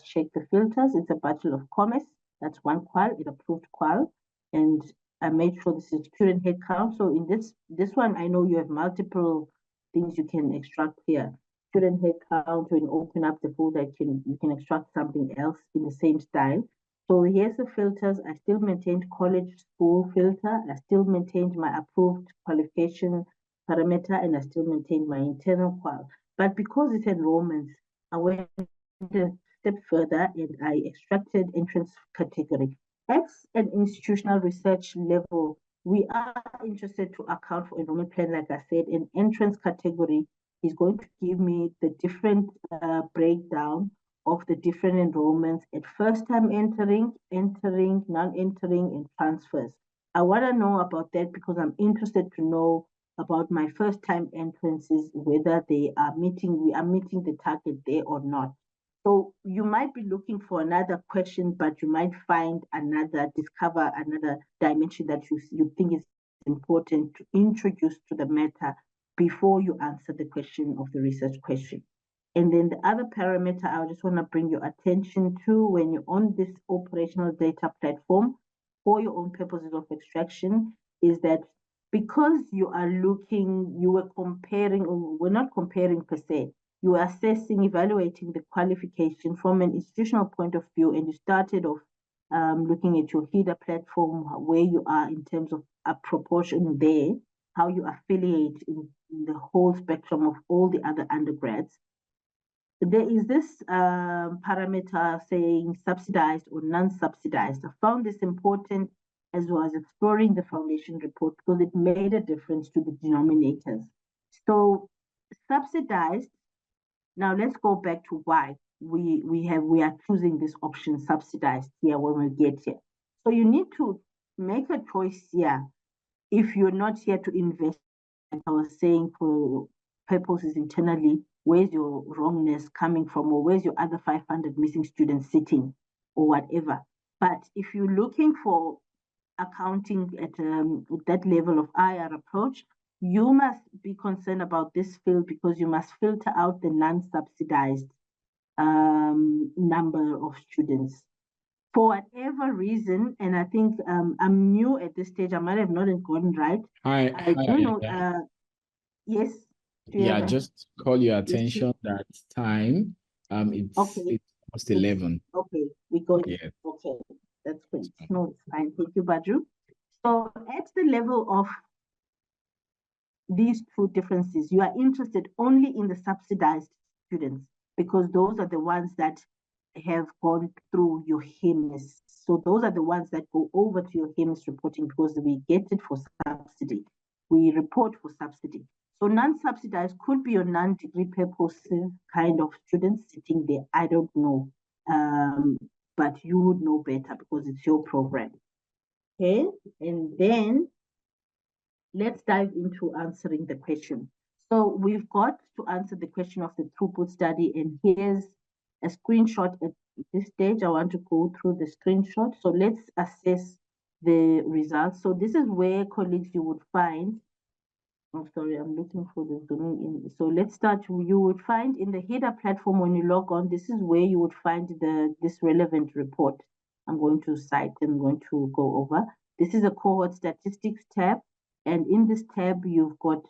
check the filters. It's a Bachelor of Commerce. That's one qual, it approved qual. And I made sure this is student headcount. So in this one, I know you have multiple things you can extract here. Student headcount, when you open up the folder, you can extract something else in the same style. So here's the filters. I still maintained college school filter. I still maintained my approved qualification parameter, and I still maintained my internal qual. But because it's enrollments, I went a step further and I extracted entrance category. At an institutional research level, we are interested to account for enrollment plan, like I said, an entrance category is going to give me the different breakdown of the different enrollments at first time entering, non-entering, and transfers. I want to know about that because I'm interested to know about my first time entrances, whether we are meeting the target there or not. So you might be looking for another question, but you might discover another dimension that you think is important to introduce to the matter before you answer the question of the research question. And then the other parameter I just want to bring your attention to when you're on this operational data platform for your own purposes of extraction is that because we're not comparing per se, you are assessing, evaluating the qualification from an institutional point of view, and you started off looking at your HEDA platform, where you are in terms of a proportion there, how you affiliate in the whole spectrum of all the other undergrads. There is this parameter saying subsidized or non-subsidized. I found this important as well as exploring the foundation report because it made a difference to the denominators. So subsidized, now let's go back to why we are choosing this option subsidized here when we get here. So you need to make a choice here if you're not here to invest, like I was saying, for purposes internally, where's your wrongness coming from, or where's your other 500 missing students sitting, or whatever. But if you're looking for accounting at that level of IR approach, you must be concerned about this field because you must filter out the non-subsidized number of students. for whatever reason, and I think I'm new at this stage, I might have not gotten right. I do know, yes. Yeah, just call your Yes, attention that time. It's okay. almost 11. Okay, we got it. Yeah. Okay, that's great. No, it's fine. Thank you, Badru. So at the level of these two differences, you are interested only in the subsidized students because those are the ones that have gone through your HEMIS. So those are the ones that go over to your HEMIS reporting because we get it for subsidy. We report for subsidy. So non-subsidized could be your non-degree purposes kind of students sitting there. I don't know. But you would know better because it's your program. Okay, and then let's dive into answering the question. So we've got to answer the question of the throughput study, and here's a screenshot at this stage. I want to go through the screenshot. So let's assess the results. So this is where, colleagues, you would find, oh, sorry, I'm looking for the zooming in. So let's start. You would find in the header platform when you log on, this is where you would find this relevant report. I'm going to cite and I'm going to go over. This is a cohort statistics tab. And in this tab, you've got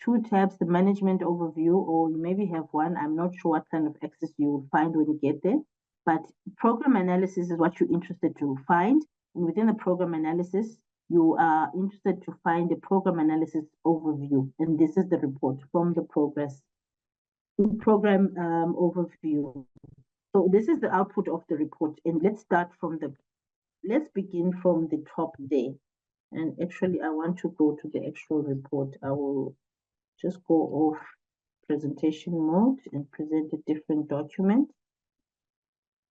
two tabs, the management overview, or you maybe have one. I'm not sure what kind of access you will find when you get there. But program analysis is what you're interested to find. And within the program analysis, you are interested to find the program analysis overview. And this is the report from the program overview. So this is the output of the report. And let's begin from the top there. And actually, I want to go to the actual report. I will just go off presentation mode and present a different document.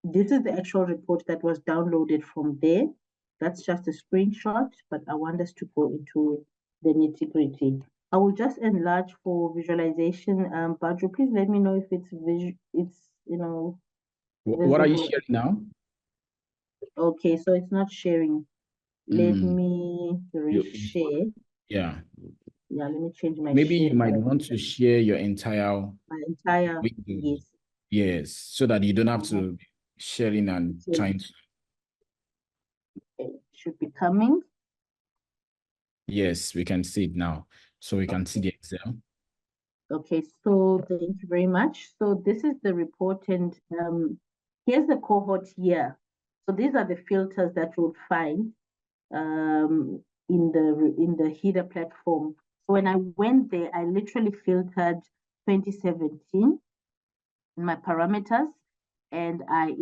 This is the actual report that was downloaded from there. That's just a screenshot, but I want us to go into the nitty-gritty. I will just enlarge for visualization. Badru, please let me know if it's What are you visible. sharing now? Okay, so it's not sharing. Let me reshare. Yeah. Yeah, let me change my Maybe share. you might want to share your entire window. Yes. Yes, so that you don't have to be sharing and trying to. Okay, should be coming. Yes, we can see it now. So we can see the Excel. Okay, so thank you very much. So this is the report, and here's the cohort here. So these are the filters that you'll find in the header platform. So when I went there, I literally filtered 2017 in my parameters, and I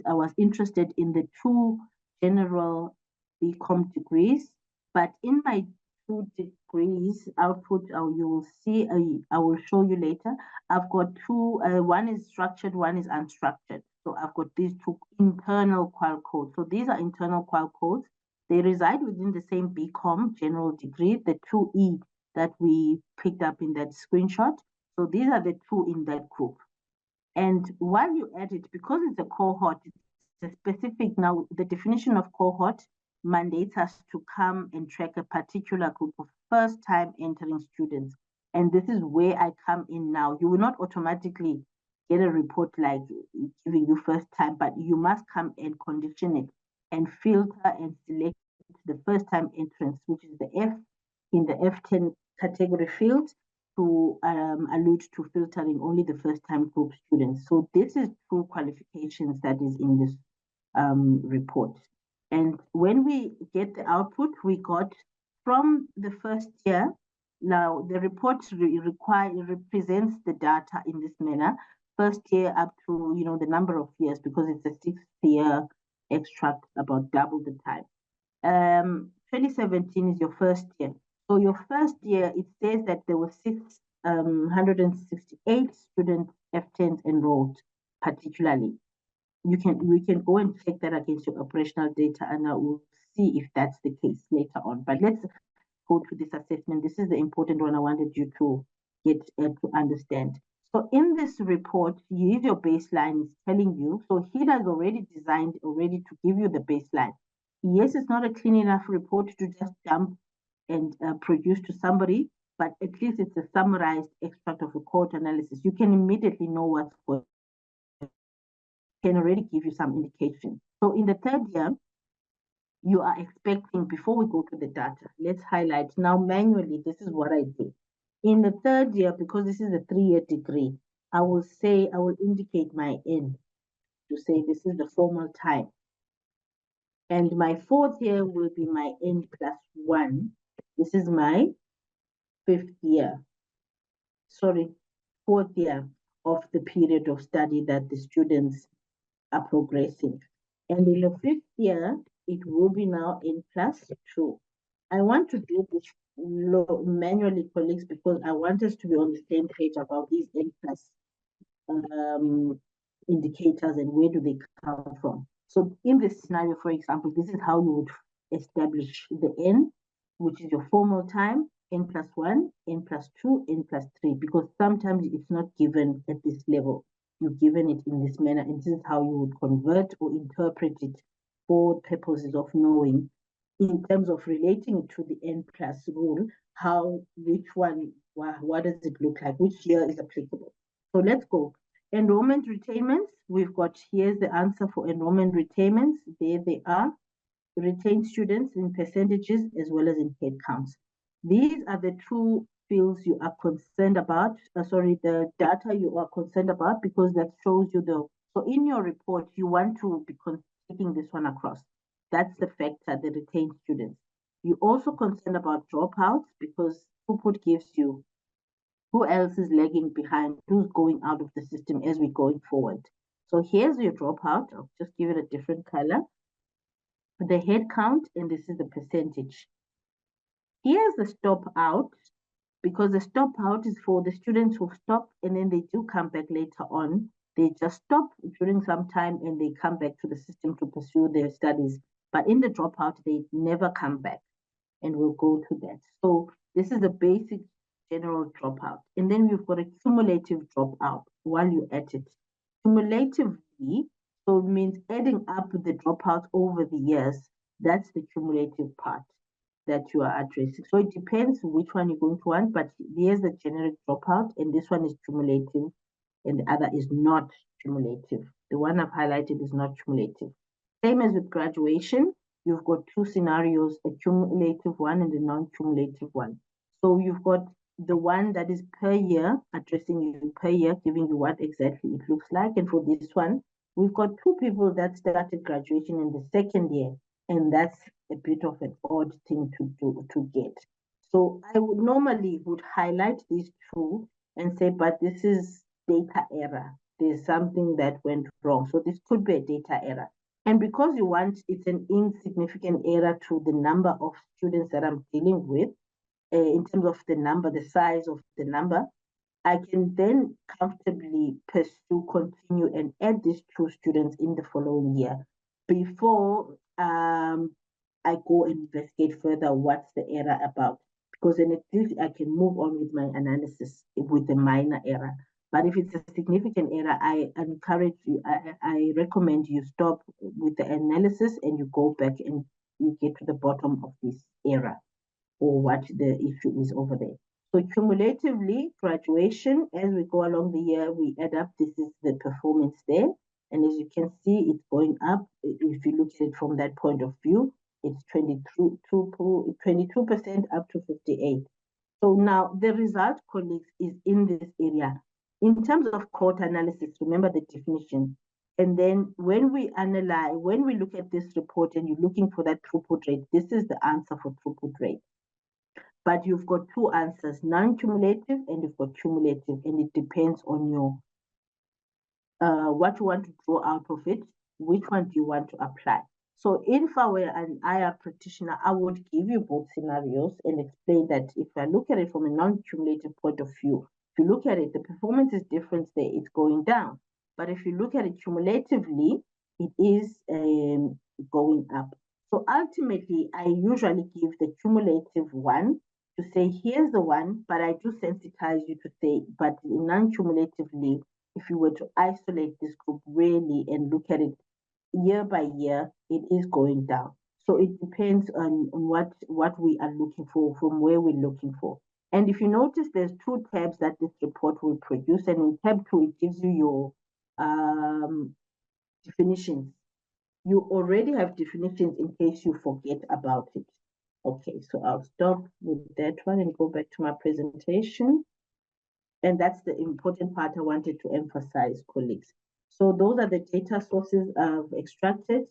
was interested in the two general BCom degrees, but in my 2 degrees output, you will see, I will show you later, I've got two, one is structured, one is unstructured. So I've got these two internal qual codes. So these are internal qual codes. They reside within the same BCom general degree, the 2E that we picked up in that screenshot. So these are the two in that group. And while you add it, because it's a cohort, it's a specific, now the definition of cohort mandates us to come and track a particular group of first-time entering students. And this is where I come in now. You will not automatically get a report like giving you first time, but you must come and condition it and filter and select the first-time entrance, which is the F in the F10 category field, to allude to filtering only the first-time group students. So this is true qualifications that is in this report. And when we get the output, we got from the first year. Now the report represents the data in this manner, first year up to the number of years, because it's a 6-year extract, about double the time. 2017 is your first year. So your first year, it says that there were 668 student F10s enrolled, particularly. We can go and check that against your operational data, and I will see if that's the case later on. But let's go to this assessment. This is the important one I wanted you to get to understand. So in this report, here's your baseline is telling you. So HEDA is already designed already to give you the baseline. Yes, it's not a clean enough report to just dump and produce to somebody, but at least it's a summarized extract of a cohort analysis. You can immediately know what's going on. Can already give you some indication. So in the third year, you are expecting, before we go to the data, let's highlight now manually, this is what I did. In the third year, because this is a 3-year degree, I will indicate my end to say this is the formal time. And my fourth year will be my end plus 1. This is my fourth year of the period of study that the students are progressing. And in the fifth year, it will be now N plus 2. I want to do this manually, colleagues, because I want us to be on the same page about these N plus indicators and where do they come from. So in this scenario, for example, this is how you would establish the N, which is your formal time, N plus 1, N plus 2, N plus 3, because sometimes it's not given at this level. You've given it in this manner, and this is how you would convert or interpret it for purposes of knowing, in terms of relating it to the N plus rule, which one, what does it look like, which year is applicable. So let's go. Enrollment retainments, we've got, here's the answer for enrollment retainments. There they are. Retained students in percentages as well as in head counts. These are the two fields you are concerned about, the data you are concerned about, because that shows you so in your report, you want to be taking this one across. That's the factor, the retained students. You're also concerned about dropouts, because throughput gives you who else is lagging behind, who's going out of the system as we're going forward. So here's your dropout. I'll just give it a different color. The head count, and this is the percentage. Here's the stop out, because the stop out is for the students who stop and then they do come back later on. They just stop during some time and they come back to the system to pursue their studies. But in the dropout, they never come back, and we'll go to that. So this is the basic general dropout. And then we've got a cumulative dropout while you're at it. Cumulatively, so it means adding up the dropouts over the years. That's the cumulative part that you are addressing. So it depends which one you're going to want, but here's the generic dropout, and this one is cumulative, and the other is not cumulative. The one I've highlighted is not cumulative. Same as with graduation, you've got two scenarios, a cumulative one and a non-cumulative one. So you've got the one that is per year, addressing you per year, giving you what exactly it looks like. And for this one, we've got two people that started graduation in the second year, and that's a bit of an odd thing to get. So I would normally highlight these two and say, but this is data error. There's something that went wrong. So this could be a data error. And because it's an insignificant error to the number of students that I'm dealing with, in terms of the size of the number, I can then comfortably continue and add these two students in the following year before I go and investigate further what's the error about. Because then at least I can move on with my analysis with the minor error. But if it's a significant error, I encourage you, I recommend you stop with the analysis and you go back and you get to the bottom of this error or what the issue is over there. So cumulatively, graduation, as we go along the year, we add up, this is the performance there. And as you can see, it's going up. If you look at it from that point of view, it's 22% up to 58. So now the result, colleagues, is in this area. In terms of cohort analysis, remember the definition. And then when we look at this report and you're looking for that throughput rate, this is the answer for throughput rate. But you've got two answers, non-cumulative and you've got cumulative, and it depends on your what you want to draw out of it, which one do you want to apply. So if I were an IR practitioner, I would give you both scenarios and explain that if I look at it from a non-cumulative point of view, if you look at it, the performance is different there, it's going down. But if you look at it cumulatively, it is going up. So ultimately, I usually give the cumulative one to say, here's the one, but I do sensitize you to say, but non-cumulatively, if you were to isolate this group really and look at it year by year, it is going down. So it depends on what we are looking for, from where we're looking for. And if you notice, there's two tabs that this report will produce. And in tab 2, it gives you your definitions. you already have definitions in case you forget about it. Okay, so I'll stop with that one and go back to my presentation. And that's the important part I wanted to emphasize, colleagues. So those are the data sources I've extracted.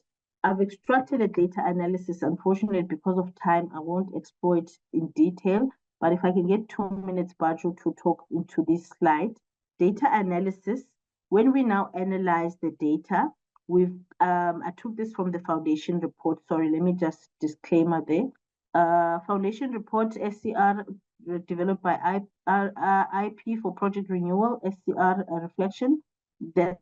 I've extracted a data analysis. Unfortunately, because of time, I won't explore it in detail. But if I can get 2 minutes, Badru, to talk into this slide. Data analysis, when we now analyze the data, I took this from the foundation report. Sorry, let me just disclaimer there. Foundation report, SCR, developed by IP for project renewal, SCR reflection. That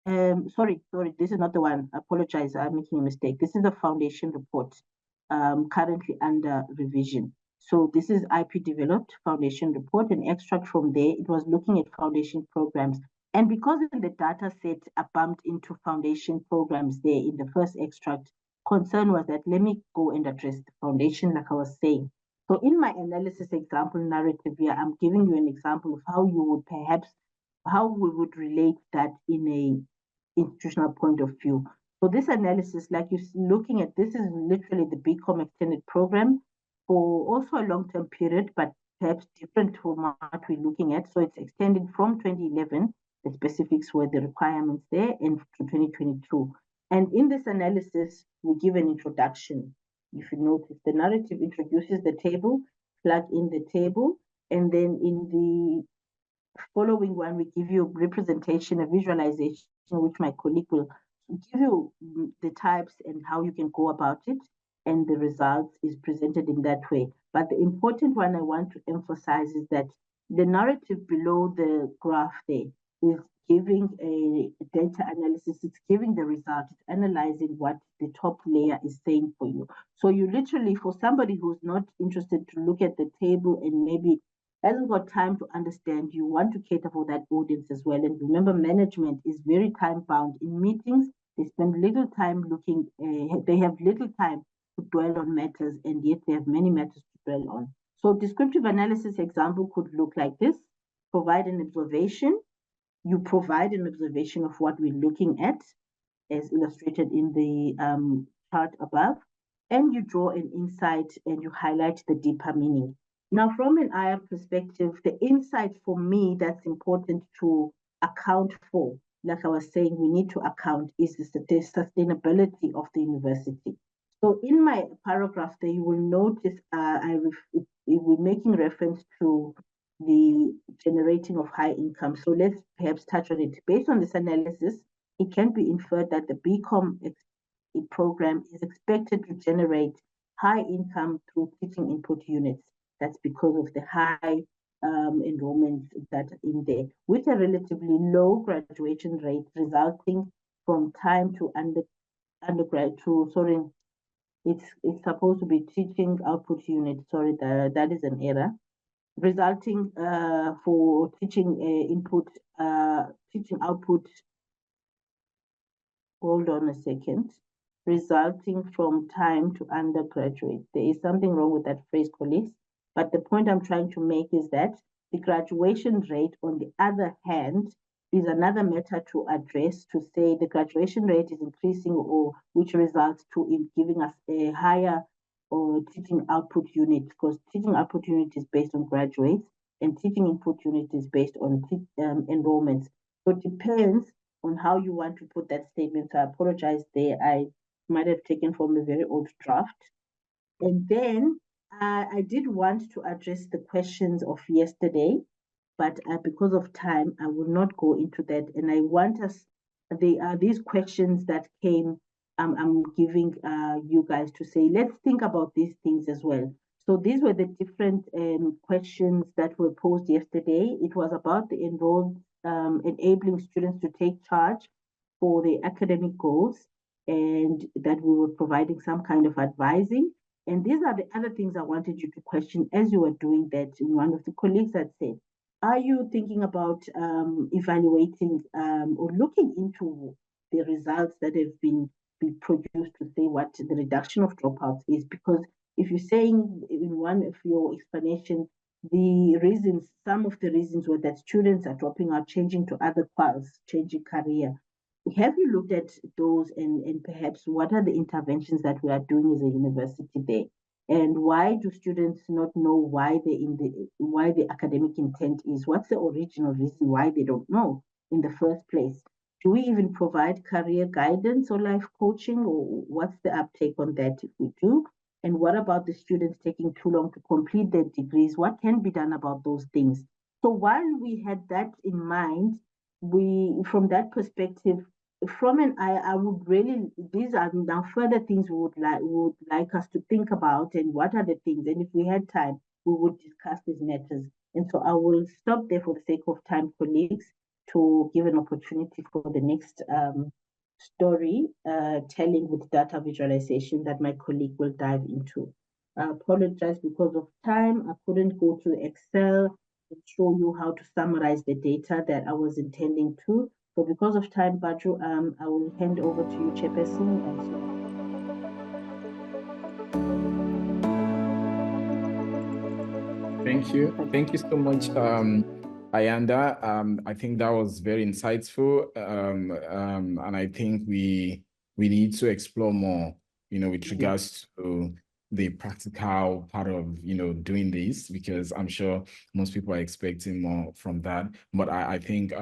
sorry, this is not the one. I apologize, I'm making a mistake. This is the foundation report currently under revision. So this is IP developed foundation report, an extract from there. It was looking at foundation programs. And because in the data set I bumped into foundation programs there in the first extract, concern was that let me go and address the foundation like I was saying. So in my analysis example narrative here, I'm giving you an example of how you would perhaps, how we would relate that in a institutional point of view. So this analysis, like you're looking at, this is literally the BCom extended program for also a long-term period, but perhaps different from what we're looking at. So it's extended from 2011, the specifics were the requirements there, and to 2022. And in this analysis, we give an introduction. If you notice, the narrative introduces the table, plug in the table, and then in the following one, we give you a representation, a visualization, which my colleague will give you the types and how you can go about it, and the results is presented in that way. But the important one I want to emphasize is that the narrative below the graph there is giving a data analysis, it's giving the result, it's analyzing what the top layer is saying for you. So you literally, for somebody who's not interested to look at the table and maybe hasn't got time to understand, you want to cater for that audience as well. And remember, management is very time bound. In meetings, they spend little time looking, they have little time to dwell on matters, and yet they have many matters to dwell on. So descriptive analysis example could look like this: provide an observation. You provide an observation of what we're looking at, as illustrated in the chart above, and you draw an insight and you highlight the deeper meaning. Now, from an IR perspective, the insight for me that's important to account for, like I was saying, we need to account is the sustainability of the university. So in my paragraph there, you will notice we're making reference to the generating of high income. So let's perhaps touch on it. Based on this analysis, it can be inferred that the BCom program is expected to generate high income through teaching input units. That's because of the high enrollment that are in there, with a relatively low graduation rate resulting from time to undergrad to, sorry, it's supposed to be teaching output unit. Sorry, that is an error. Resulting for teaching input, teaching output, hold on a second, resulting from time to undergraduate. There is something wrong with that phrase, colleagues. But the point I'm trying to make is that the graduation rate, on the other hand, is another matter to address, to say the graduation rate is increasing, or which results to in giving us a higher or teaching output unit, because teaching output unit is based on graduates and teaching input unit is based on enrollments. So it depends on how you want to put that statement. So I apologize there. I might have taken from a very old draft. And then I did want to address the questions of yesterday, but because of time, I will not go into that. And I want us, they are these questions that came, I'm giving you guys to say, let's think about these things as well. So these were the different questions that were posed yesterday. It was about the enrolled, enabling students to take charge for the academic goals, and that we were providing some kind of advising. And these are the other things I wanted you to question as you were doing that. And one of the colleagues had said, are you thinking about evaluating or looking into the results that have been produced to say what the reduction of dropouts is? Because if you're saying in one of your explanation, the reasons, some of the reasons were that students are dropping out, changing to other quals, changing career. have you looked at those, and perhaps what are the interventions that we are doing as a university there? And why do students not know why why the academic intent is? What's the original reason why they don't know in the first place? Do we even provide career guidance or life coaching, or what's the uptake on that if we do? And what about the students taking too long to complete their degrees? What can be done about those things? So while we had that in mind, we, from that perspective, from an I would really, these are now further things would like us to think about, and what are the things, and if we had time, we would discuss these matters. And so I will stop there for the sake of time, colleagues, to give an opportunity for the next story telling with data visualization that my colleague will dive into. I apologize because of time. I couldn't go to Excel and show you how to summarize the data that I was intending to. So because of time, Badru, I will hand over to you, Chairperson. And so Thank you. Thank you so much, Ayanda. I think that was very insightful. And I think we need to explore more, with regards to the practical part of, doing this, because I'm sure most people are expecting more from that. But I think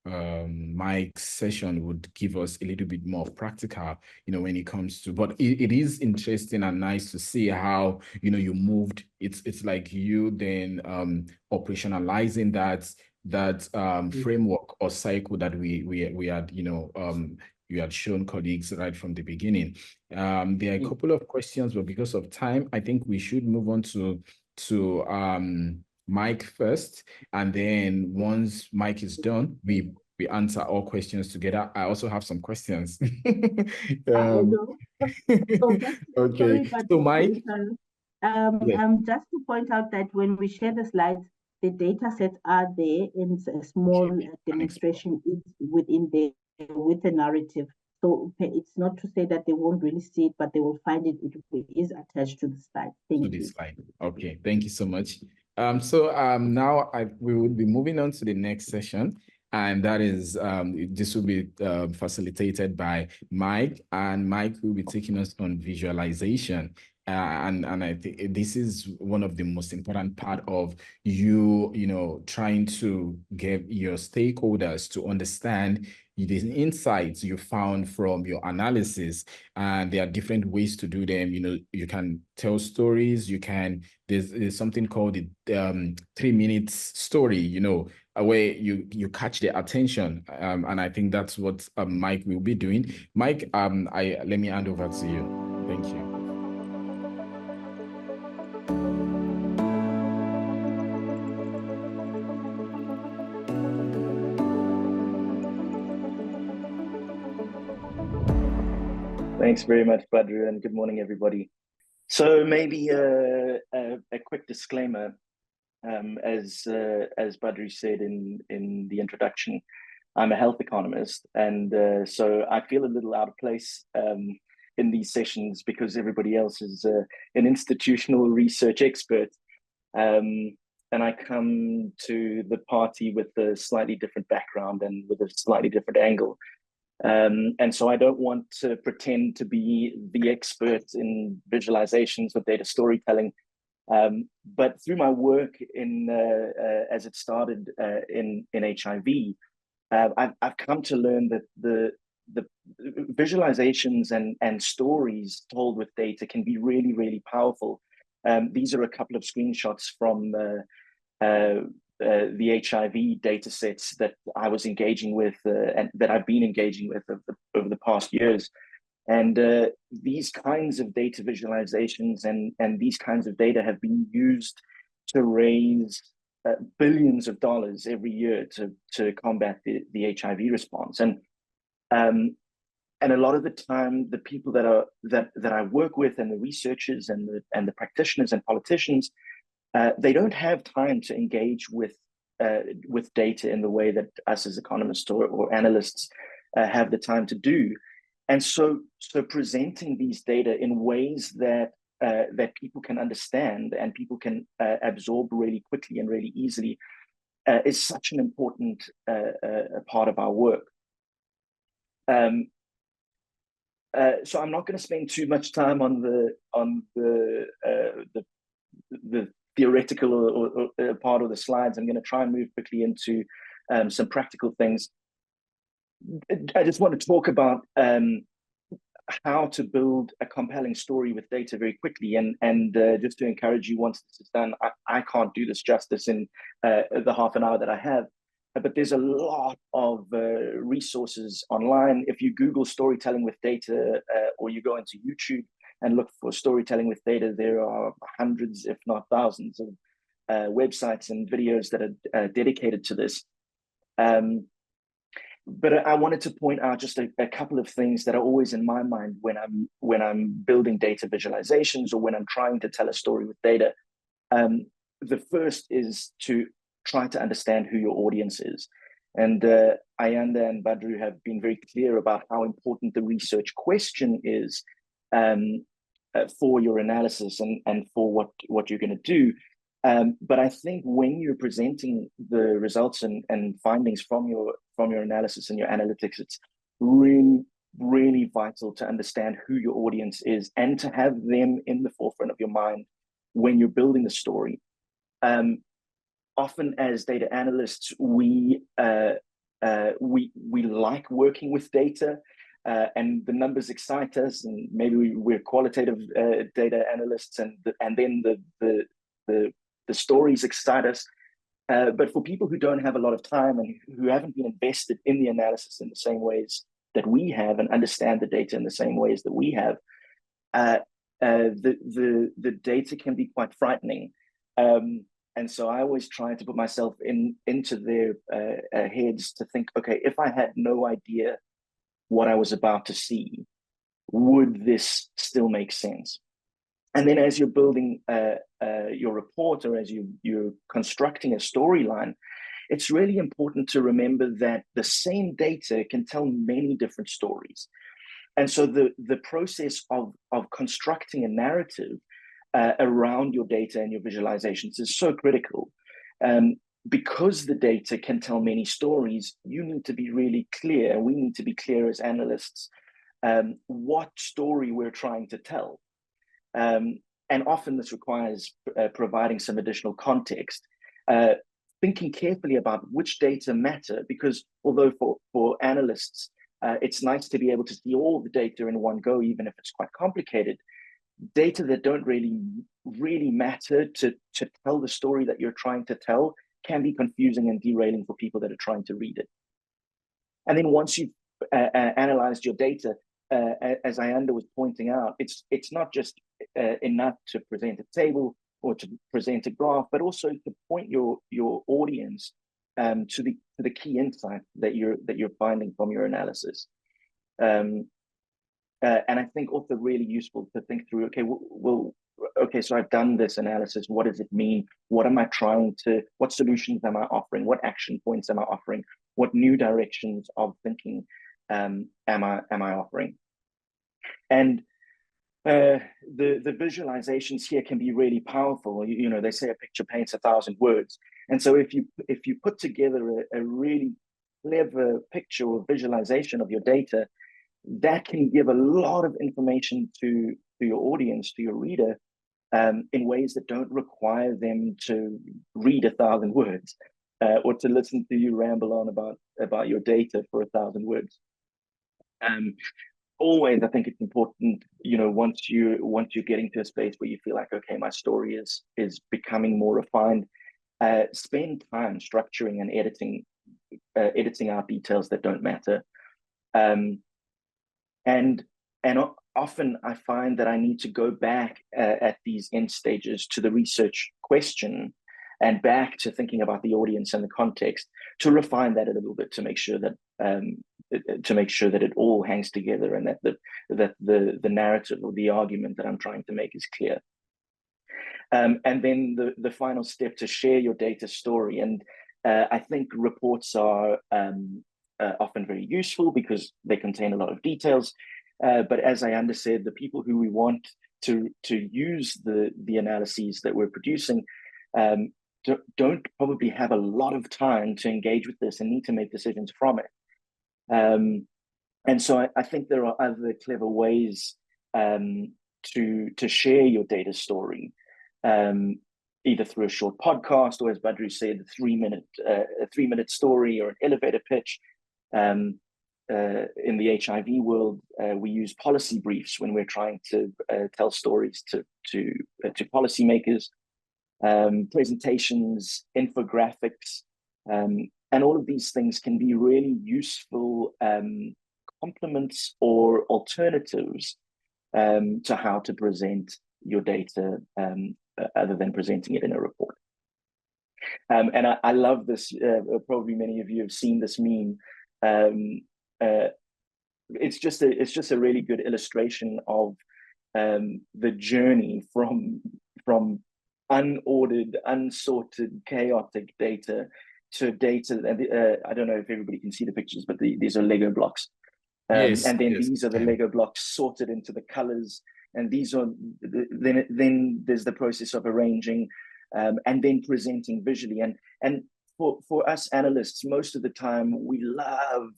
Mike's session would give us a little bit more practical, when it comes to, but it is interesting and nice to see how, you moved. It's like you then operationalizing that framework or cycle that we had, you had shown colleagues right from the beginning. There are a couple of questions, but because of time, I think we should move on to Mike first, and then once Mike is done, we answer all questions together. I also have some questions. I know. So just Okay, sorry, but so Mike, yes, just to point out that when we share the slides, the data sets are there, and a small demonstration is within there with the narrative. So it's not to say that they won't really see it, but they will find it. It is attached to the slide. Thank you. slide. Okay, thank you so much. So now we will be moving on to the next session, and that is this will be facilitated by Mike, and Mike will be taking us on visualization. And I think this is one of the most important part of trying to get your stakeholders to understand the insights you found from your analysis. And there are different ways to do them. You can tell stories. There's something called the 3 minutes story, where you catch their attention. And I think that's what Mike will be doing. Mike, let me hand over to you. Thank you. Thanks very much, Badru, and good morning, everybody. So maybe a quick disclaimer, as Badru said in the introduction, I'm a health economist, and so I feel a little out of place in these sessions because everybody else is an institutional research expert, and I come to the party with a slightly different background and with a slightly different angle. And so I don't want to pretend to be the expert in visualizations or data storytelling. But through my work as it started in HIV, I've come to learn that the visualizations and stories told with data can be really, really powerful. These are a couple of screenshots from the HIV data sets that I was engaging with and that I've been engaging with over the past years. And these kinds of data visualizations and these kinds of data have been used to raise billions of dollars every year to combat the HIV response. And a lot of the time, the people that I work with, and the researchers and the practitioners and politicians, they don't have time to engage with data in the way that us as economists or analysts have the time to do. And so presenting these data in ways that people can understand and people can absorb really quickly and really easily is such an important part of our work. So I'm not going to spend too much time on the theoretical or part of the slides. I'm going to try and move quickly into some practical things. I just want to talk about how to build a compelling story with data very quickly, and just to encourage you, once this is done, I can't do this justice in the half an hour that I have, but there's a lot of resources online. If you Google storytelling with data, or you go into YouTube and look for storytelling with data, there are hundreds, if not thousands, of websites and videos that are dedicated to this. But I wanted to point out just a couple of things that are always in my mind when I'm building data visualizations or when I'm trying to tell a story with data. The first is to try to understand who your audience is. And Ayanda and Badru have been very clear about how important the research question is for your analysis and for what you're going to do. But I think when you're presenting the results and findings from your analysis and your analytics, it's really, really vital to understand who your audience is and to have them in the forefront of your mind when you're building the story. Often as data analysts, we like working with data, and the numbers excite us, and maybe we're qualitative data analysts, and then the stories excite us. But for people who don't have a lot of time and who haven't been invested in the analysis in the same ways that we have and understand the data in the same ways that we have, the data can be quite frightening. And so I always try to put myself into their heads to think, okay, if I had no idea what I was about to see, would this still make sense? And then as you're building your report, or as you're constructing a storyline, it's really important to remember that the same data can tell many different stories. And so the process of constructing a narrative around your data and your visualizations is so critical. Because the data can tell many stories, you need to be really clear, we need to be clear as analysts, what story we're trying to tell. And often this requires providing some additional context, thinking carefully about which data matter, because although for analysts, it's nice to be able to see all the data in one go, even if it's quite complicated. Data that don't really matter to tell the story that you're trying to tell can be confusing and derailing for people that are trying to read it. And then once you've analyzed your data, as Ayanda was pointing out, it's not just enough to present a table or to present a graph, but also to point your audience to the key insight that you're finding from your analysis. And I think also really useful to think through, okay, so I've done this analysis. What does it mean? What solutions am I offering? What action points am I offering? What new directions of thinking am I offering? And the visualizations here can be really powerful. You know, they say a picture paints 1,000 words. And so if you put together a really clever picture or visualization of your data, that can give a lot of information to your audience, to your reader, in ways that don't require them to read 1,000 words or to listen to you ramble on about your data for 1,000 words. Always, I think it's important, you know, once you're getting to a space where you feel like, okay, my story is becoming more refined, spend time structuring and editing out details that don't matter. And often I find that I need to go back at these end stages to the research question and back to thinking about the audience and the context to refine that a little bit, to make sure that it all hangs together and that the narrative or the argument that I'm trying to make is clear. And then the final step, to share your data story. And I think reports are often very useful because they contain a lot of details. But as Ayanda said, the people who we want to use the analyses that we're producing don't probably have a lot of time to engage with this and need to make decisions from it. And so I think there are other clever ways to share your data story, either through a short podcast, or as Badru said, a 3-minute story or an elevator pitch. In the HIV world, we use policy briefs when we're trying to tell stories to policymakers, presentations, infographics, and all of these things can be really useful complements or alternatives to how to present your data, other than presenting it in a report. And I love this. Probably many of you have seen this meme. It's just a really good illustration of the journey from unordered, unsorted, chaotic data to data. And I don't know if everybody can see the pictures, but these are Lego blocks. Yes, and then yes, these are the can. Lego blocks sorted into the colors. And these are then there's the process of arranging and then presenting visually. And for us analysts, most of the time we love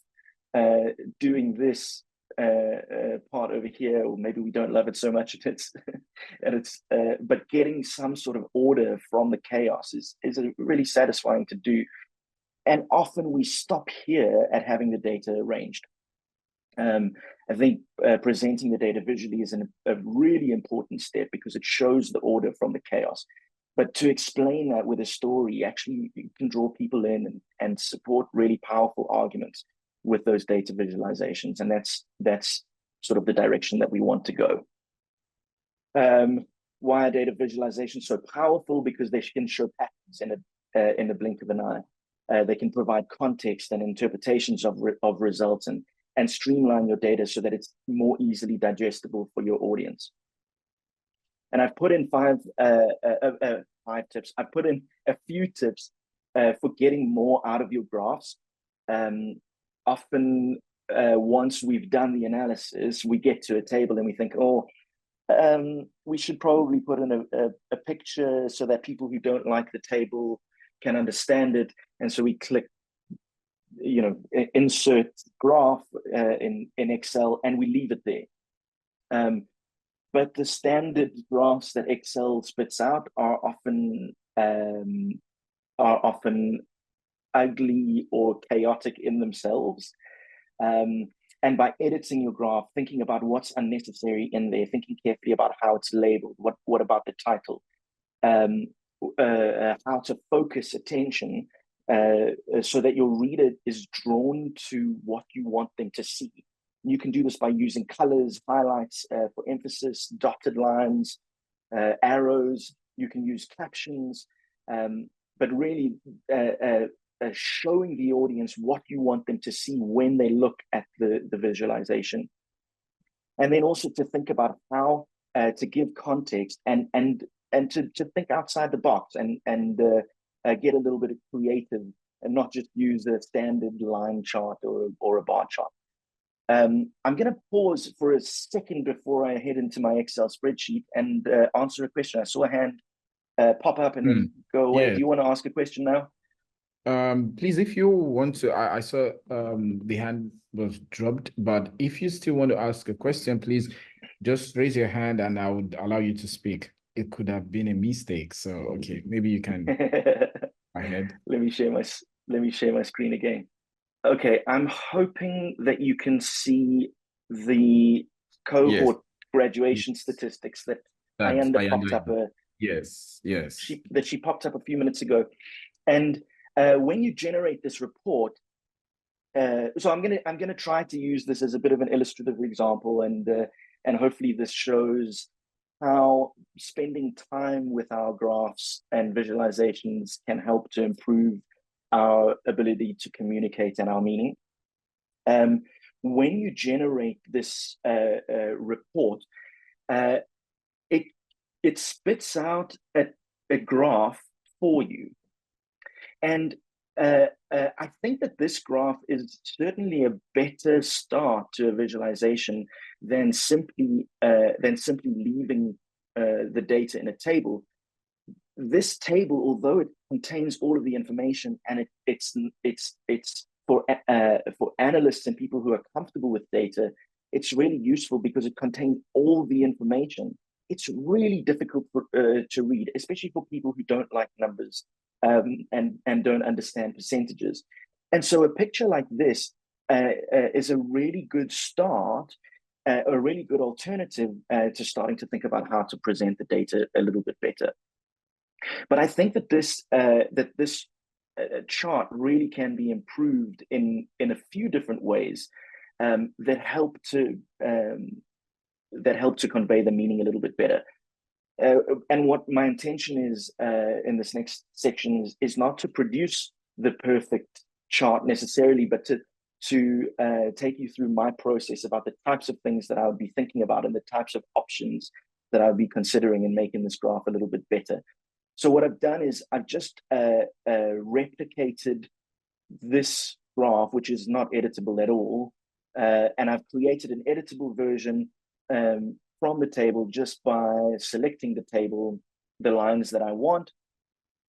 doing this part over here, or maybe we don't love it so much. But getting some sort of order from the chaos is really satisfying to do. And often we stop here at having the data arranged. I think presenting the data visually is a really important step because it shows the order from the chaos. But to explain that with a story, actually you can draw people in and support really powerful arguments with those data visualizations. And that's sort of the direction that we want to go. Why are data visualizations so powerful? Because they can show patterns in the blink of an eye. They can provide context and interpretations of results and streamline your data so that it's more easily digestible for your audience. And I've put in five tips. I've put in a few tips for getting more out of your graphs. Often, once we've done the analysis, we get to a table and we think, oh, we should probably put in a picture so that people who don't like the table can understand it. And so we click, insert graph in Excel, and we leave it there. But the standard graphs that Excel spits out are often ugly or chaotic in themselves. And by editing your graph, thinking about what's unnecessary in there, thinking carefully about how it's labeled, what about the title, how to focus attention so that your reader is drawn to what you want them to see. You can do this by using colors, highlights for emphasis, dotted lines, arrows. You can use captions, but really showing the audience what you want them to see when they look at the visualization. And then also to think about how to give context and to think outside the box and get a little bit of creative and not just use a standard line chart or a bar chart. I'm going to pause for a second before I head into my Excel spreadsheet and answer a question. I saw a hand pop up and then go away. Yeah. Do you want to ask a question now? Please, if you want to, I saw the hand was dropped, but if you still want to ask a question, please just raise your hand and I would allow you to speak. It could have been a mistake. So, okay, maybe you can go ahead. Let me share my screen again. Okay, I'm hoping that you can see the cohort graduation statistics that Ayanda popped up. Yes. She popped up a few minutes ago. And when you generate this report, so I'm gonna try to use this as a bit of an illustrative example, and hopefully this shows how spending time with our graphs and visualizations can help to improve our ability to communicate and our meaning. When you generate this report, it spits out a graph for you. And I think that this graph is certainly a better start to a visualization than simply leaving the data in a table. This table, although it contains all of the information and it's for analysts and people who are comfortable with data, it's really useful because it contains all the information. It's really difficult to read, especially for people who don't like numbers and don't understand percentages. And so a picture like this is a really good start, a really good alternative to starting to think about how to present the data a little bit better. But I think that this chart really can be improved in a few different ways that help to convey the meaning a little bit better. And what my intention is in this next section is not to produce the perfect chart necessarily, but to take you through my process about the types of things that I would be thinking about and the types of options that I would be considering in making this graph a little bit better. So what I've done is I've just replicated this graph, which is not editable at all, and I've created an editable version from the table just by selecting the table, the lines that I want,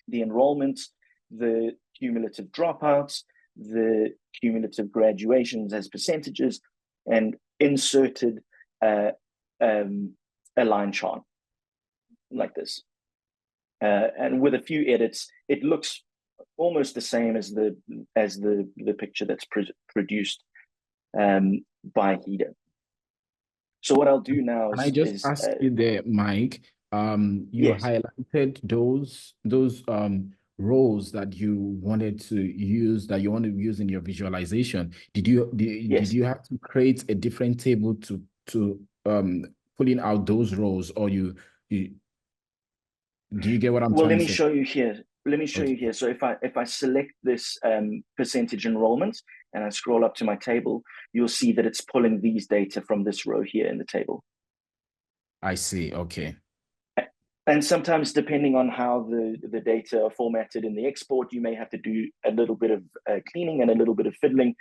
the enrollments, the cumulative dropouts, the cumulative graduations as percentages, and inserted a line chart like this. And with a few edits, it looks almost the same as the picture that's produced by HEDA. So what I'll do now is— Can I just ask you there, Mike? You yes. highlighted those rows that you wanted to use, that you want to use in your visualization. Did you have to create a different table to pulling out those rows, or do you get what I'm Well, trying let to me say? show you here. Let me show you here. So if I select this percentage enrollment and I scroll up to my table, you'll see that it's pulling these data from this row here in the table. I see. Okay. And sometimes, depending on how the data are formatted in the export, you may have to do a little bit of cleaning and a little bit of fiddling.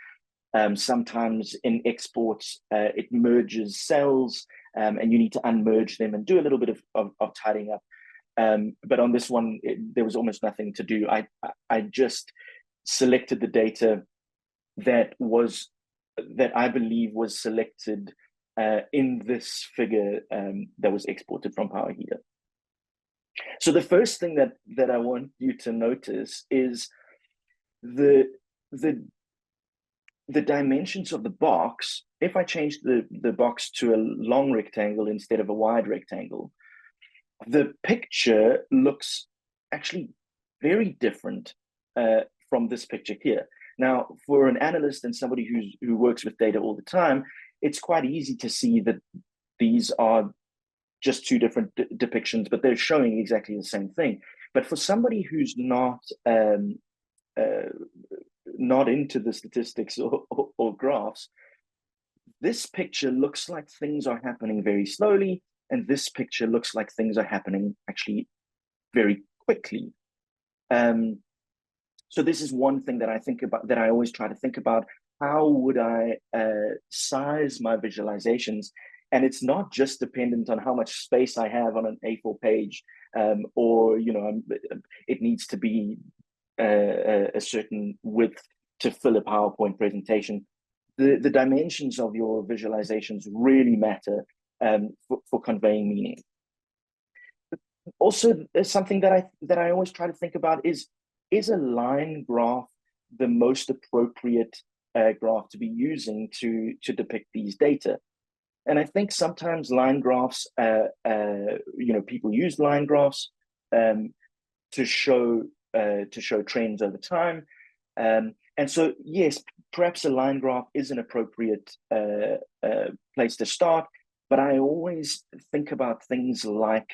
Sometimes in exports, it merges cells, and you need to unmerge them and do a little bit of tidying up. But on this one, there was almost nothing to do. I just selected the data that I believe was selected in this figure that was exported from Power Heater. So the first thing that I want you to notice is the dimensions of the box. If I change the box to a long rectangle instead of a wide rectangle, the picture looks actually very different from this picture here. Now, for an analyst and somebody who works with data all the time, it's quite easy to see that these are just two different depictions, but they're showing exactly the same thing. But for somebody who's not into the statistics or graphs, this picture looks like things are happening very slowly, and this picture looks like things are happening actually very quickly. So this is one thing that I think about, that I always try to think about. How would I size my visualizations? And it's not just dependent on how much space I have on an A4 page, or it needs to be a certain width to fill a PowerPoint presentation. The dimensions of your visualizations really matter for conveying meaning. Also, something that I always try to think about is a line graph the most appropriate graph to be using to depict these data? And I think sometimes line graphs, people use line graphs to show trends over time. And so, yes, perhaps a line graph is an appropriate place to start, but I always think about things like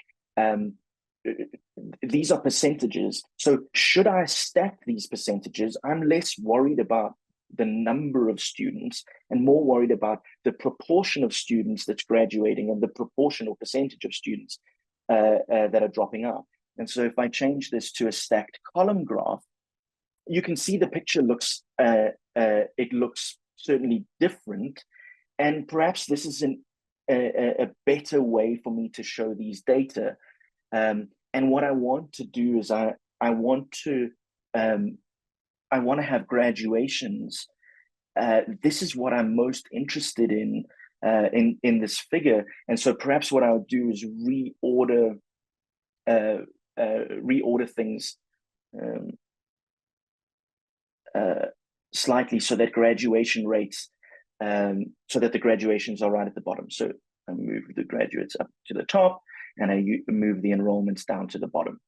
these are percentages. So should I stack these percentages? I'm less worried about the number of students and more worried about the proportion of students that's graduating and the proportional percentage of students that are dropping out. And so if I change this to a stacked column graph, you can see the picture looks, it looks certainly different. And perhaps this is a better way for me to show these data. And what I want to do is I want to have graduations this is what I'm most interested in this figure. And so perhaps what I'll do is reorder things slightly so that graduation rates, so that the graduations are right at the bottom. So I move the graduates up to the top, and I move the enrollments down to the bottom.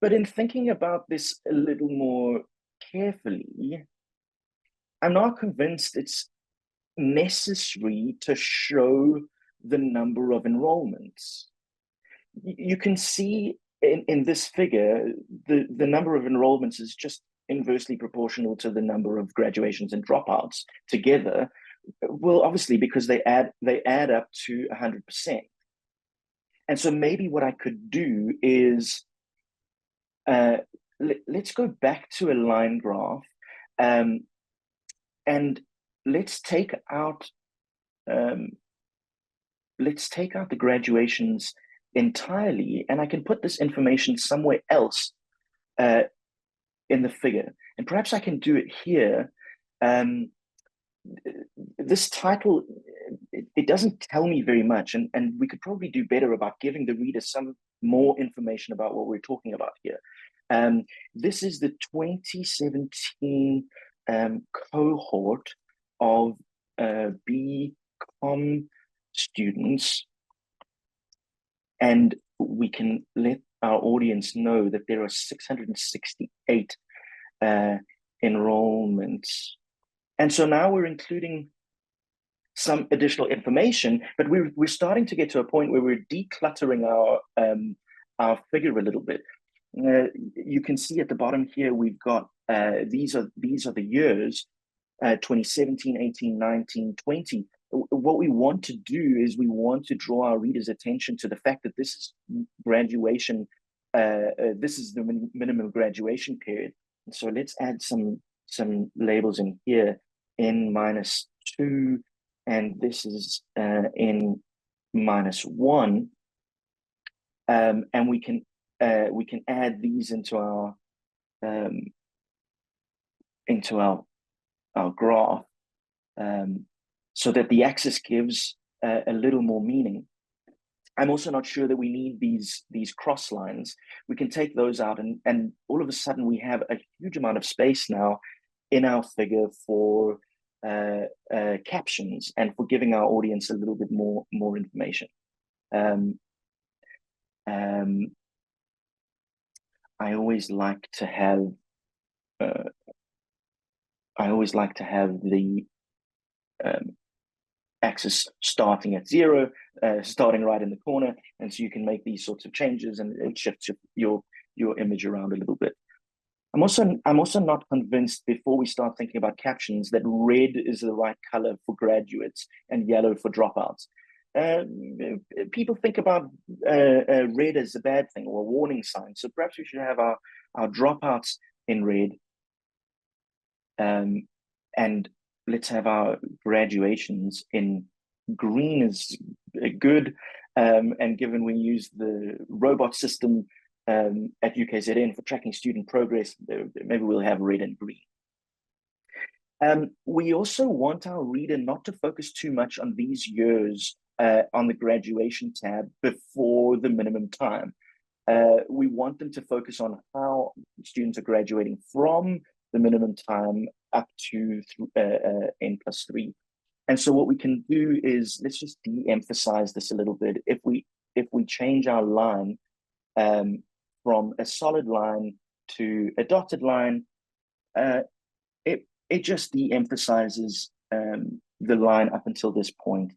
But in thinking about this a little more carefully, I'm not convinced it's necessary to show the number of enrollments. You can see in this figure, the number of enrollments is just inversely proportional to the number of graduations and dropouts together. Well, obviously, because they add up to 100%. And so maybe what I could do is, let's go back to a line graph, and let's take out the graduations entirely, and I can put this information somewhere else in the figure. And perhaps I can do it here. This title, it doesn't tell me very much, and we could probably do better about giving the reader some more information about what we're talking about here. This is the 2017 cohort of BCom students, and we can let our audience know that there are 668 enrollments. And so now we're including some additional information, but we're starting to get to a point where we're decluttering our figure a little bit. You can see at the bottom here, we've got these are the years, 2017, 18, 19, 20. What we want to do is we want to draw our readers' attention to the fact that this is graduation. This is the minimum graduation period. And so let's add some labels in here, N-2, and this is N-1. And we can add these into our graph, so that the axis gives a little more meaning. I'm also not sure that we need these cross lines. We can take those out, and all of a sudden we have a huge amount of space now in our figure for captions and for giving our audience a little bit more information. I always like to have the axis starting at 0, starting right in the corner, and so you can make these sorts of changes, and it shifts your image around a little bit. I'm also not convinced, before we start thinking about captions, that red is the right color for graduates and yellow for dropouts. People think about red as a bad thing or a warning sign, so perhaps we should have our dropouts in red, and let's have our graduations in green is good. And given we use the robot system at UKZN for tracking student progress, maybe we'll have red and green. We also want our reader not to focus too much on these years on the graduation tab before the minimum time. We want them to focus on how students are graduating from the minimum time up to N+3. And so what we can do is, let's just de-emphasize this a little bit. If we change our line from a solid line to a dotted line, it just de-emphasizes the line up until this point.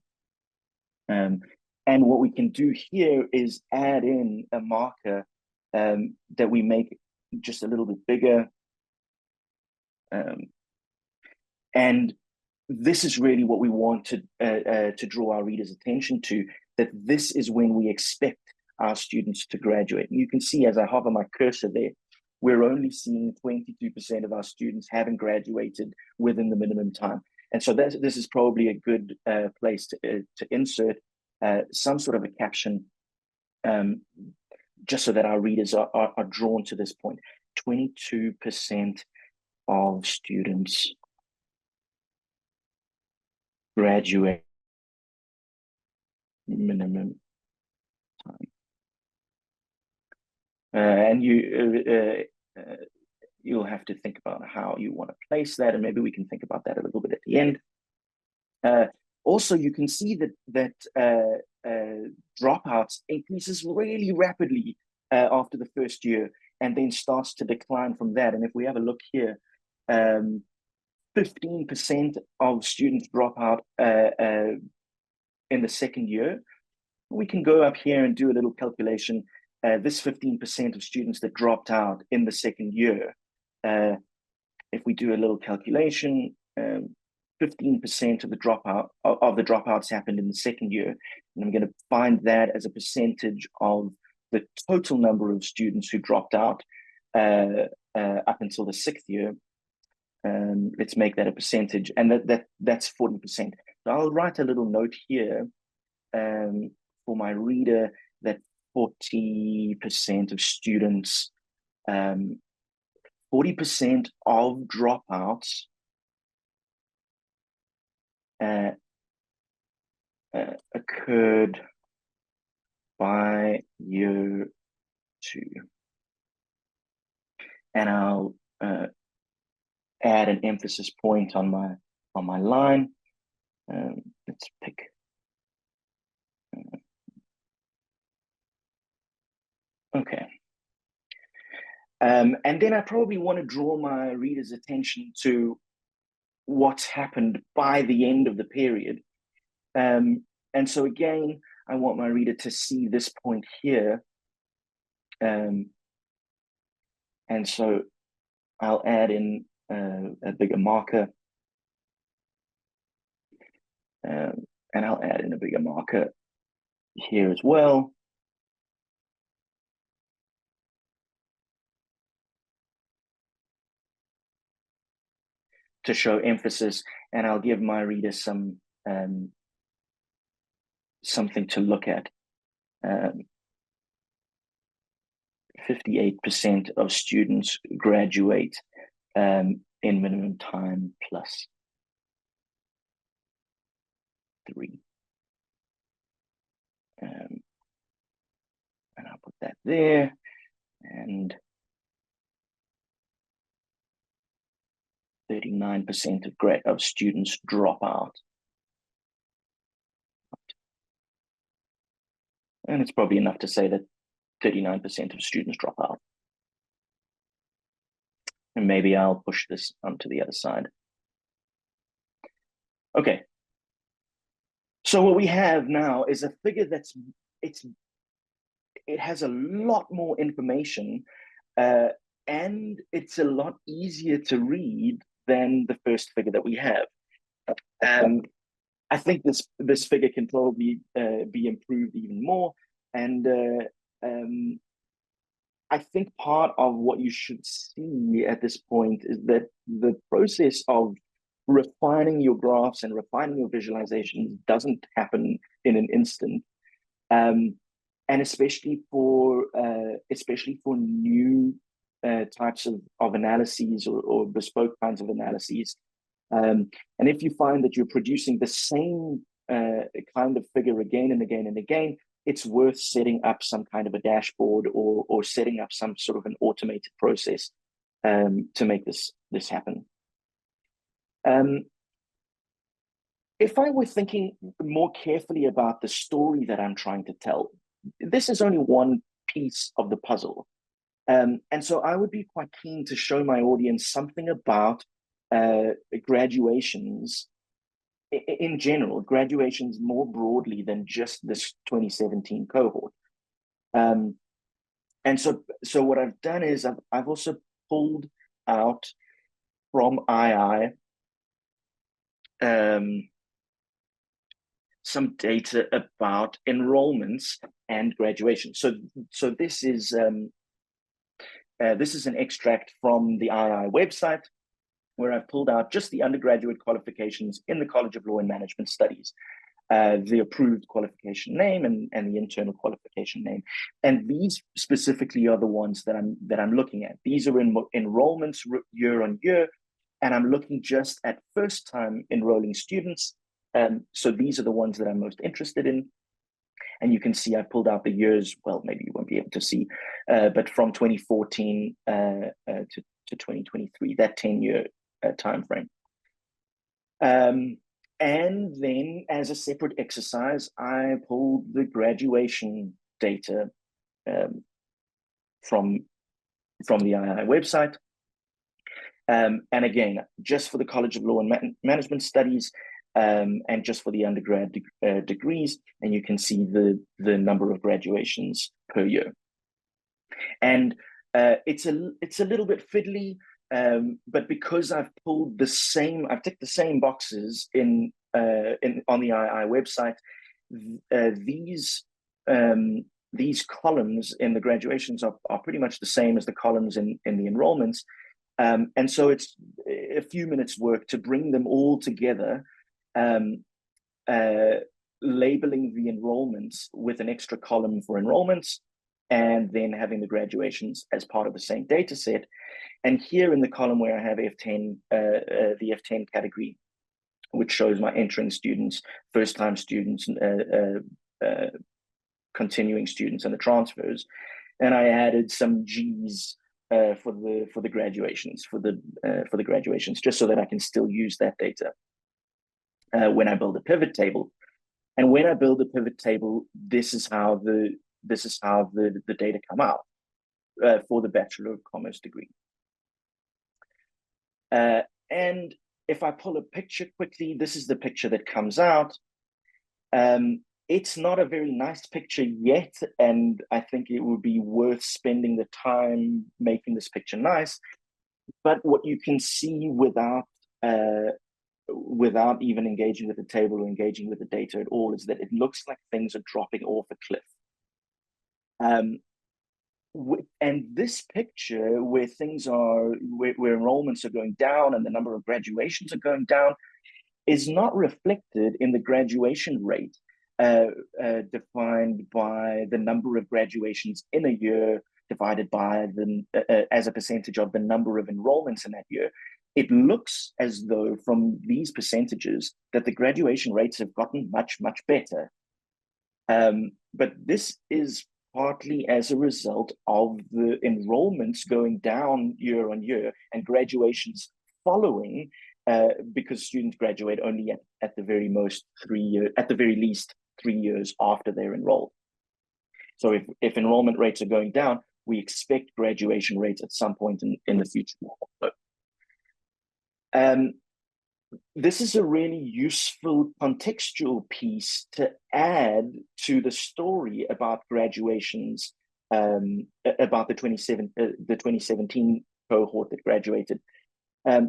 And what we can do here is add in a marker that we make just a little bit bigger. And this is really what we want to draw our readers' attention to, that this is when we expect our students to graduate. And you can see as I hover my cursor there, we're only seeing 22% of our students having graduated within the minimum time. And so this is probably a good place to insert some sort of a caption, just so that our readers are drawn to this point. 22% of students graduate minimum time. And you'll have to think about how you want to place that, and maybe we can think about that a little bit at the end. Also, you can see that dropouts increases really rapidly after the first year, and then starts to decline from that. And if we have a look here, 15% of students drop out in the second year. We can go up here and do a little calculation. This 15% of students that dropped out in the second year, if we do a little calculation, 15% of the dropouts happened in the second year, and I'm going to find that as a percentage of the total number of students who dropped out up until the sixth year. Let's make that a percentage, and that's 40%. So I'll write a little note here for my reader that 40% of students, 40% of dropouts occurred by year 2. And I'll add an emphasis point on my line. Let's pick okay. And then I probably want to draw my reader's attention to what's happened by the end of the period. And so again, I want my reader to see this point here. And so I'll add in a bigger marker. And I'll add in a bigger marker here as well. To show emphasis, and I'll give my reader some something to look at. 58% of students graduate in minimum time plus 3. And I'll put that there, and 39% of students drop out. And it's probably enough to say that 39% of students drop out. And maybe I'll push this onto the other side. Okay. So what we have now is a figure it has a lot more information, and it's a lot easier to read than the first figure that we have. I think this figure can probably be improved even more, and I think part of what you should see at this point is that the process of refining your graphs and refining your visualizations doesn't happen in an instant, and especially for new types of analyses or bespoke kinds of analyses. And if you find that you're producing the same kind of figure again and again and again, it's worth setting up some kind of a dashboard or setting up some sort of an automated process to make this happen. If I were thinking more carefully about the story that I'm trying to tell, this is only one piece of the puzzle. And so I would be quite keen to show my audience something about graduations in general, graduations more broadly than just this 2017 cohort. And so what I've done is I've also pulled out from II some data about enrollments and graduation. So this is an extract from the II website, where I've pulled out just the undergraduate qualifications in the College of Law and Management Studies. the approved qualification name and the internal qualification name. And these specifically are the ones that I'm looking at. These are enrollments year on year, and I'm looking just at first time enrolling students. So these are the ones that I'm most interested in. And you can see I pulled out the years, well, maybe you won't be able to see, but from 2014 to 2023, that 10-year time frame. And then as a separate exercise, I pulled the graduation data from the II website. And again, just for the College of Law and Management Studies, and just for the undergrad degrees, and you can see the number of graduations per year. And it's a little bit fiddly, but because I've ticked the same boxes on the II website, these columns in the graduations are pretty much the same as the columns in the enrollments. And so it's a few minutes work to bring them all together, labeling the enrollments with an extra column for enrollments, and then having the graduations as part of the same data set. And here in the column where I have F10, the F10 category, which shows my entering students, first-time students, continuing students, and the transfers, and I added some G's for the graduations, just so that I can still use that data when I build a pivot table. And when I build a pivot table, this is how the data come out for the Bachelor of Commerce degree. And if I pull a picture quickly, this is the picture that comes out. It's not a very nice picture yet, and I think it would be worth spending the time making this picture nice. But what you can see without even engaging with the table or engaging with the data at all is that it looks like things are dropping off a cliff. And this picture where enrollments are going down and the number of graduations are going down is not reflected in the graduation rate defined by the number of graduations in a year divided by as a percentage of the number of enrollments in that year. It looks as though from these percentages that the graduation rates have gotten much, much better. But this is partly as a result of the enrollments going down year on year and graduations following, because students graduate only at the very least 3 years after they're enrolled. So if enrollment rates are going down, we expect graduation rates at some point in the future. This is a really useful contextual piece to add to the story about graduations, about the 2017 cohort that graduated,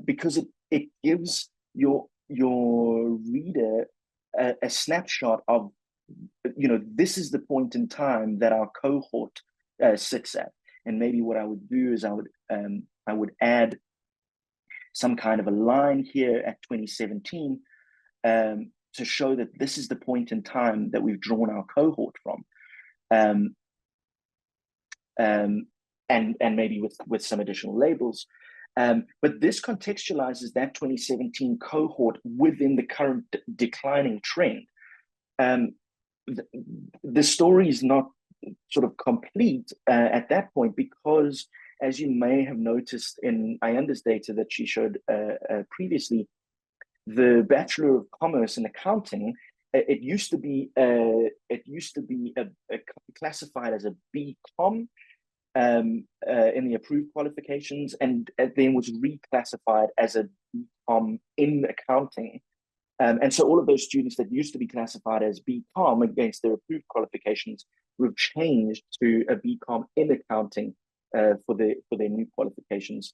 because it gives your reader a snapshot of, this is the point in time that our cohort sits at. And maybe what I would do is I would add some kind of a line here at 2017 to show that this is the point in time that we've drawn our cohort from, and maybe with some additional labels. But this contextualizes that 2017 cohort within the current declining trend. The story is not sort of complete at that point, because as you may have noticed in Ayanda's data that she showed previously, the Bachelor of Commerce in Accounting, it used to be classified as a BCom in the approved qualifications, and then was reclassified as a BCom in accounting. And so all of those students that used to be classified as BCom against their approved qualifications were changed to a BCom in accounting for their new qualifications.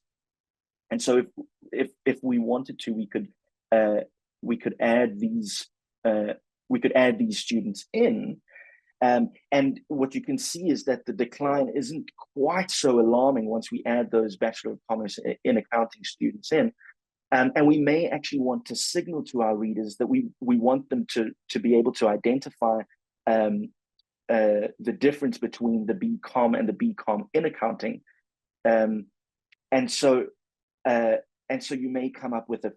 And so if we wanted to, we could add these students in. And what you can see is that the decline isn't quite so alarming once we add those Bachelor of Commerce in Accounting students in. And we may actually want to signal to our readers that we want them to be able to identify the difference between the BCom and the BCom in accounting. And so you may come up with a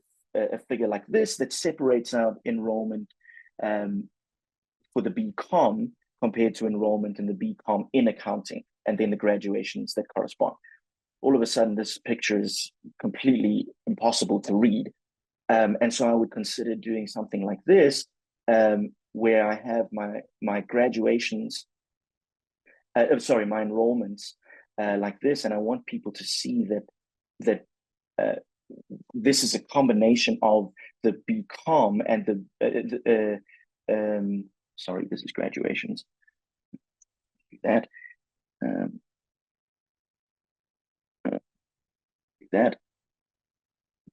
figure like this that separates out enrollment for the BCom compared to enrollment in the BCom in accounting, and then the graduations that correspond. All of a sudden, this picture is completely impossible to read. And so I would consider doing something like this, where I have my graduations, my enrollments like this, and I want people to see that this is a combination of the BCom and this is graduations.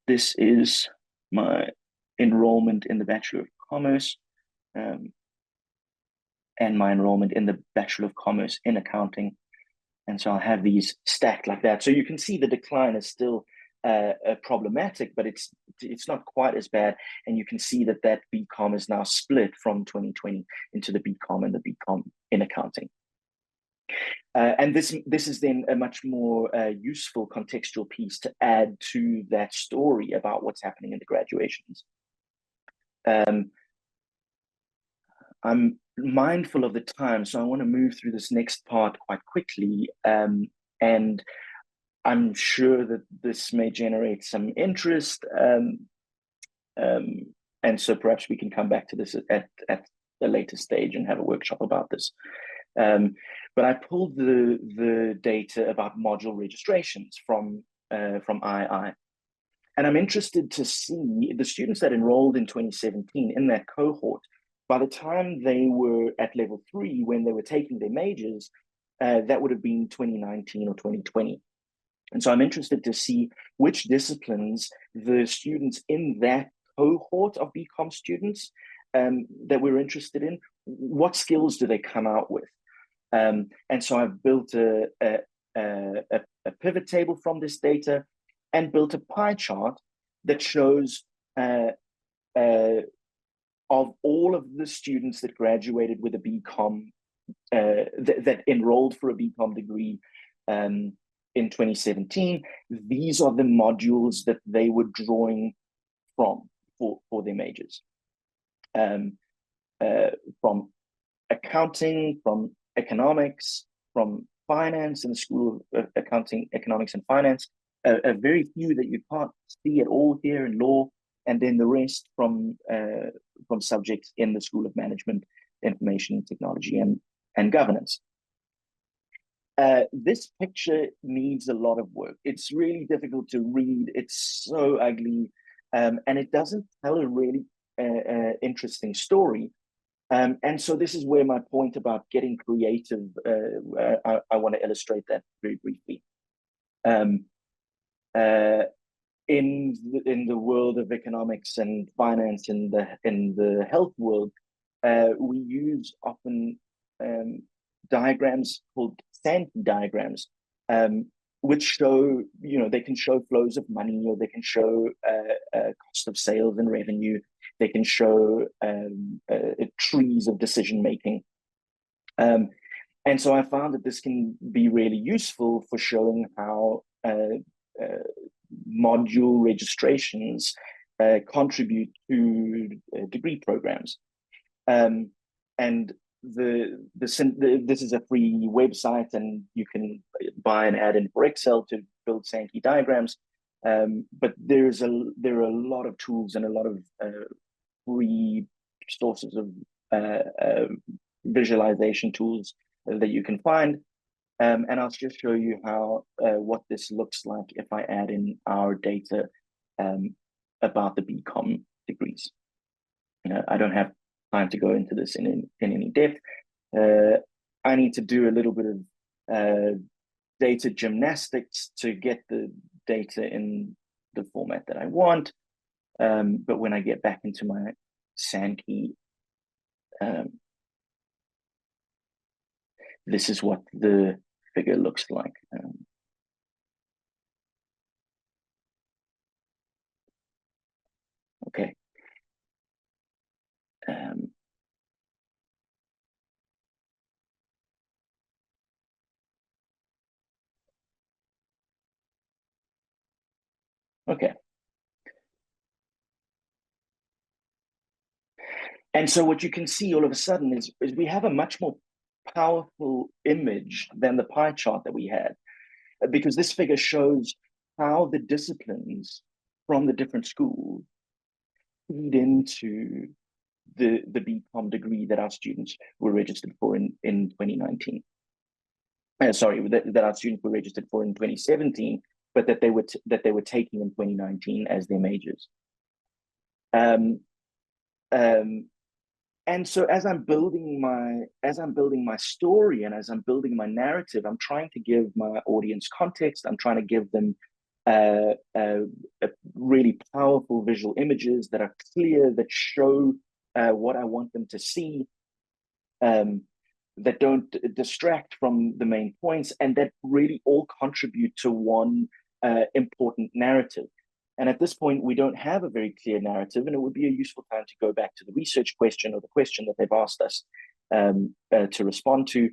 This is my enrollment in the Bachelor of Commerce, and my enrollment in the Bachelor of Commerce in accounting. And so I'll have these stacked like that. So you can see the decline is still problematic, but it's not quite as bad. And you can see that BCom is now split from 2020 into the BCom and the BCom in accounting. And this is then a much more useful contextual piece to add to that story about what's happening in the graduations. I'm mindful of the time, so I want to move through this next part quite quickly. And I'm sure that this may generate some interest. And so perhaps we can come back to this at a later stage and have a workshop about this. But I pulled the data about module registrations from II. And I'm interested to see the students that enrolled in 2017 in that cohort. By the time they were at level 3, when they were taking their majors, that would have been 2019 or 2020. And so I'm interested to see which disciplines the students in that cohort of BCom students that we're interested in, what skills do they come out with? And so I've built a pivot table from this data and built a pie chart that shows of all of the students that graduated with a BCom, that enrolled for a BCom degree in 2017, these are the modules that they were drawing from for their majors. From accounting, from economics, from finance in the School of Accounting, Economics and Finance, a very few that you can't see at all here in law, and then the rest from subjects in the School of Management, Information Technology and Governance. This picture needs a lot of work. It's really difficult to read. It's so ugly, and it doesn't tell a really interesting story. And so this is where my point about getting creative, I want to illustrate that very briefly. In the world of economics and finance, in the health world, we use often diagrams called Sankey diagrams, which show, they can show flows of money, or they can show cost of sales and revenue. They can show trees of decision making. And so I found that this can be really useful for showing how module registrations contribute to degree programs. And this is a free website, and you can buy an add-in for Excel to build Sankey diagrams. But there are a lot of tools and a lot of free sources of visualization tools that you can find. And I'll just show you how what this looks like if I add in our data about the BCom degrees. I don't have time to go into this in any depth. I need to do a little bit of data gymnastics to get the data in the format that I want. But when I get back into my Sankey, this is what the figure looks like. Okay. Okay. And so what you can see all of a sudden is we have a much more powerful image than the pie chart that we had, because this figure shows how the disciplines from the different schools feed into the BCom degree that our students were registered for in 2019. Sorry, that our students were registered for in 2017, but that they were taking in 2019 as their majors. And so as I'm building my story and as I'm building my narrative, I'm trying to give my audience context. I'm trying to give them really powerful visual images that are clear, that show what I want them to see, that don't distract from the main points, and that really all contribute to one important narrative. And at this point, we don't have a very clear narrative, and it would be a useful time to go back to the research question or the question that they've asked us to respond to,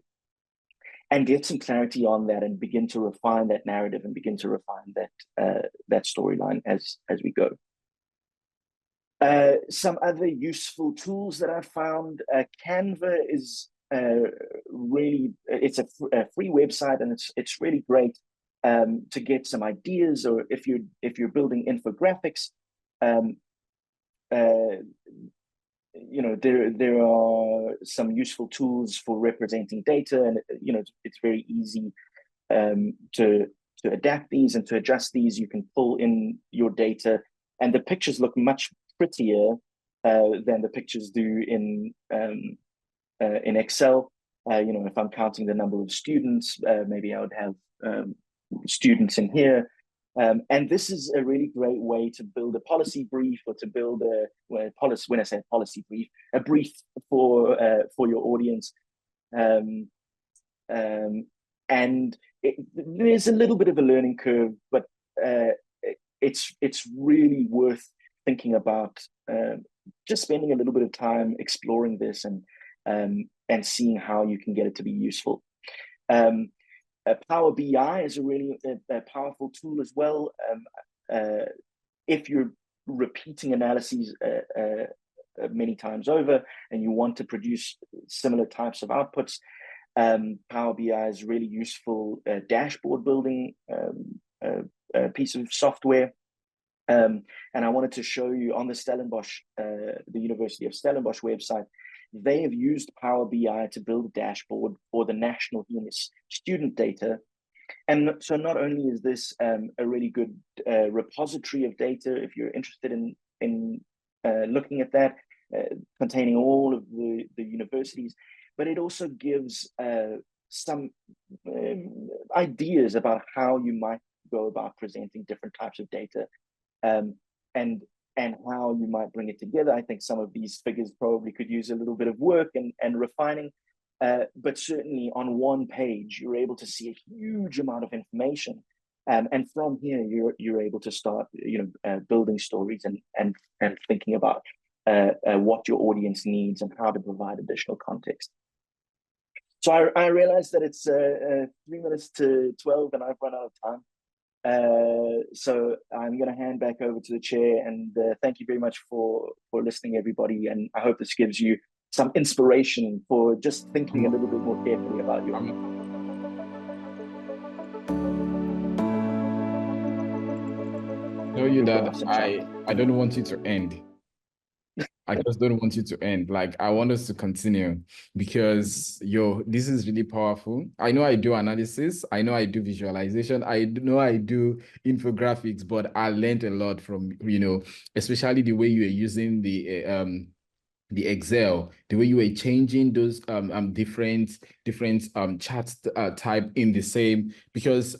and get some clarity on that, and begin to refine that narrative and begin to refine that storyline as we go. Some other useful tools that I found: Canva is really, it's a free website, and it's really great to get some ideas, or if you're building infographics. There are some useful tools for representing data, and it's very easy to adapt these and to adjust these. You can pull in your data, and the pictures look much prettier than the pictures do in Excel. If I'm counting the number of students, maybe I would have students in here. And this is a really great way to build a policy brief, or to build when I say policy brief, a brief for your audience. And there's a little bit of a learning curve, but it's really worth thinking about, just spending a little bit of time exploring this and seeing how you can get it to be useful. Power BI is a really powerful tool as well. If you're repeating analyses many times over and you want to produce similar types of outputs, Power BI is really useful dashboard building piece of software. And I wanted to show you on the Stellenbosch, the University of Stellenbosch website, they have used Power BI to build a dashboard for the national student data. And so not only is this a really good repository of data, if you're interested in looking at that, containing all of the universities, but it also gives some ideas about how you might go about presenting different types of data, and how you might bring it together. I think some of these figures probably could use a little bit of work and refining, but certainly on one page, you're able to see a huge amount of information. And from here, you're able to start, building stories and thinking about what your audience needs and how to provide additional context. So I realized that it's 3 minutes to 12 and I've run out of time. So I'm going to hand back over to the chair, and thank you very much for listening, everybody. And I hope this gives you some inspiration for just thinking a little bit more carefully about your. Tell you that I don't want you to end. I just don't want you to end. Like, I want us to continue, because this is really powerful. I know I do analysis. I know I do visualization. I know I do infographics, but I learned a lot from, especially the way you are using the Excel, the way you were changing those different charts type in the same, because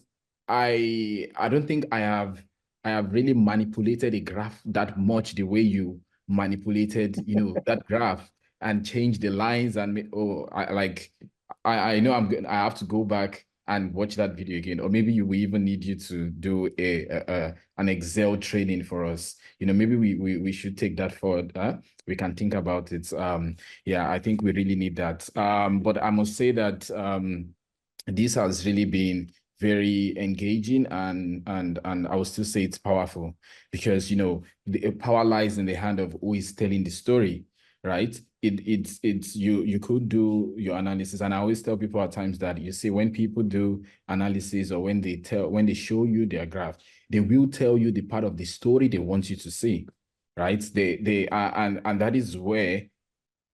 I don't think I have really manipulated a graph that much the way you manipulated that graph and changed the lines. And I know I have to go back and watch that video again, or maybe we even need you to do an Excel training for us. Maybe we should take that forward. We can think about it. Yeah, I think we really need that. But I must say that this has really been very engaging, and I will still say it's powerful, because the power lies in the hand of who is telling the story, right? It's you could do your analysis, and I always tell people at times that, you see, when people do analysis, or when they show you their graph, they will tell you the part of the story they want you to see, right? They are, and that is where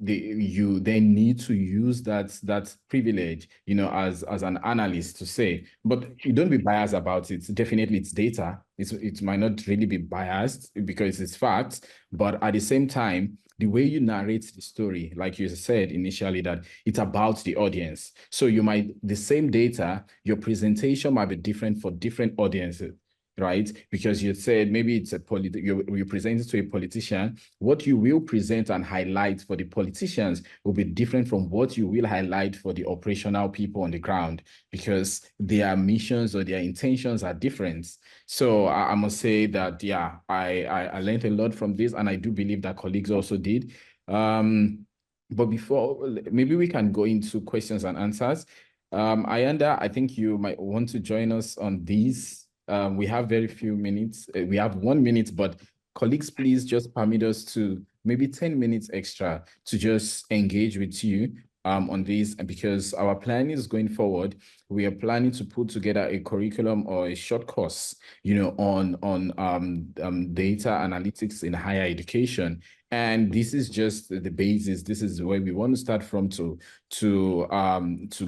you then need to use that privilege, as an analyst, to say, but you don't be biased about it. Definitely, it's data. It might not really be biased because it's facts, but at the same time, the way you narrate the story, like you said initially, that it's about the audience. So the same data, your presentation might be different for different audiences, right? Because you said maybe it's you present it to a politician. What you will present and highlight for the politicians will be different from what you will highlight for the operational people on the ground, because their missions or their intentions are different. So I must say that, yeah, I learned a lot from this, and I do believe that colleagues also did. But before, maybe we can go into questions and answers. Ayanda, I think you might want to join us on these. We have very few minutes. We have 1 minute, but colleagues, please just permit us to maybe 10 minutes extra to just engage with you on this, because our plan is going forward. We are planning to put together a curriculum or a short course, on data analytics in higher education. And this is just the basis. This is where we want to start from to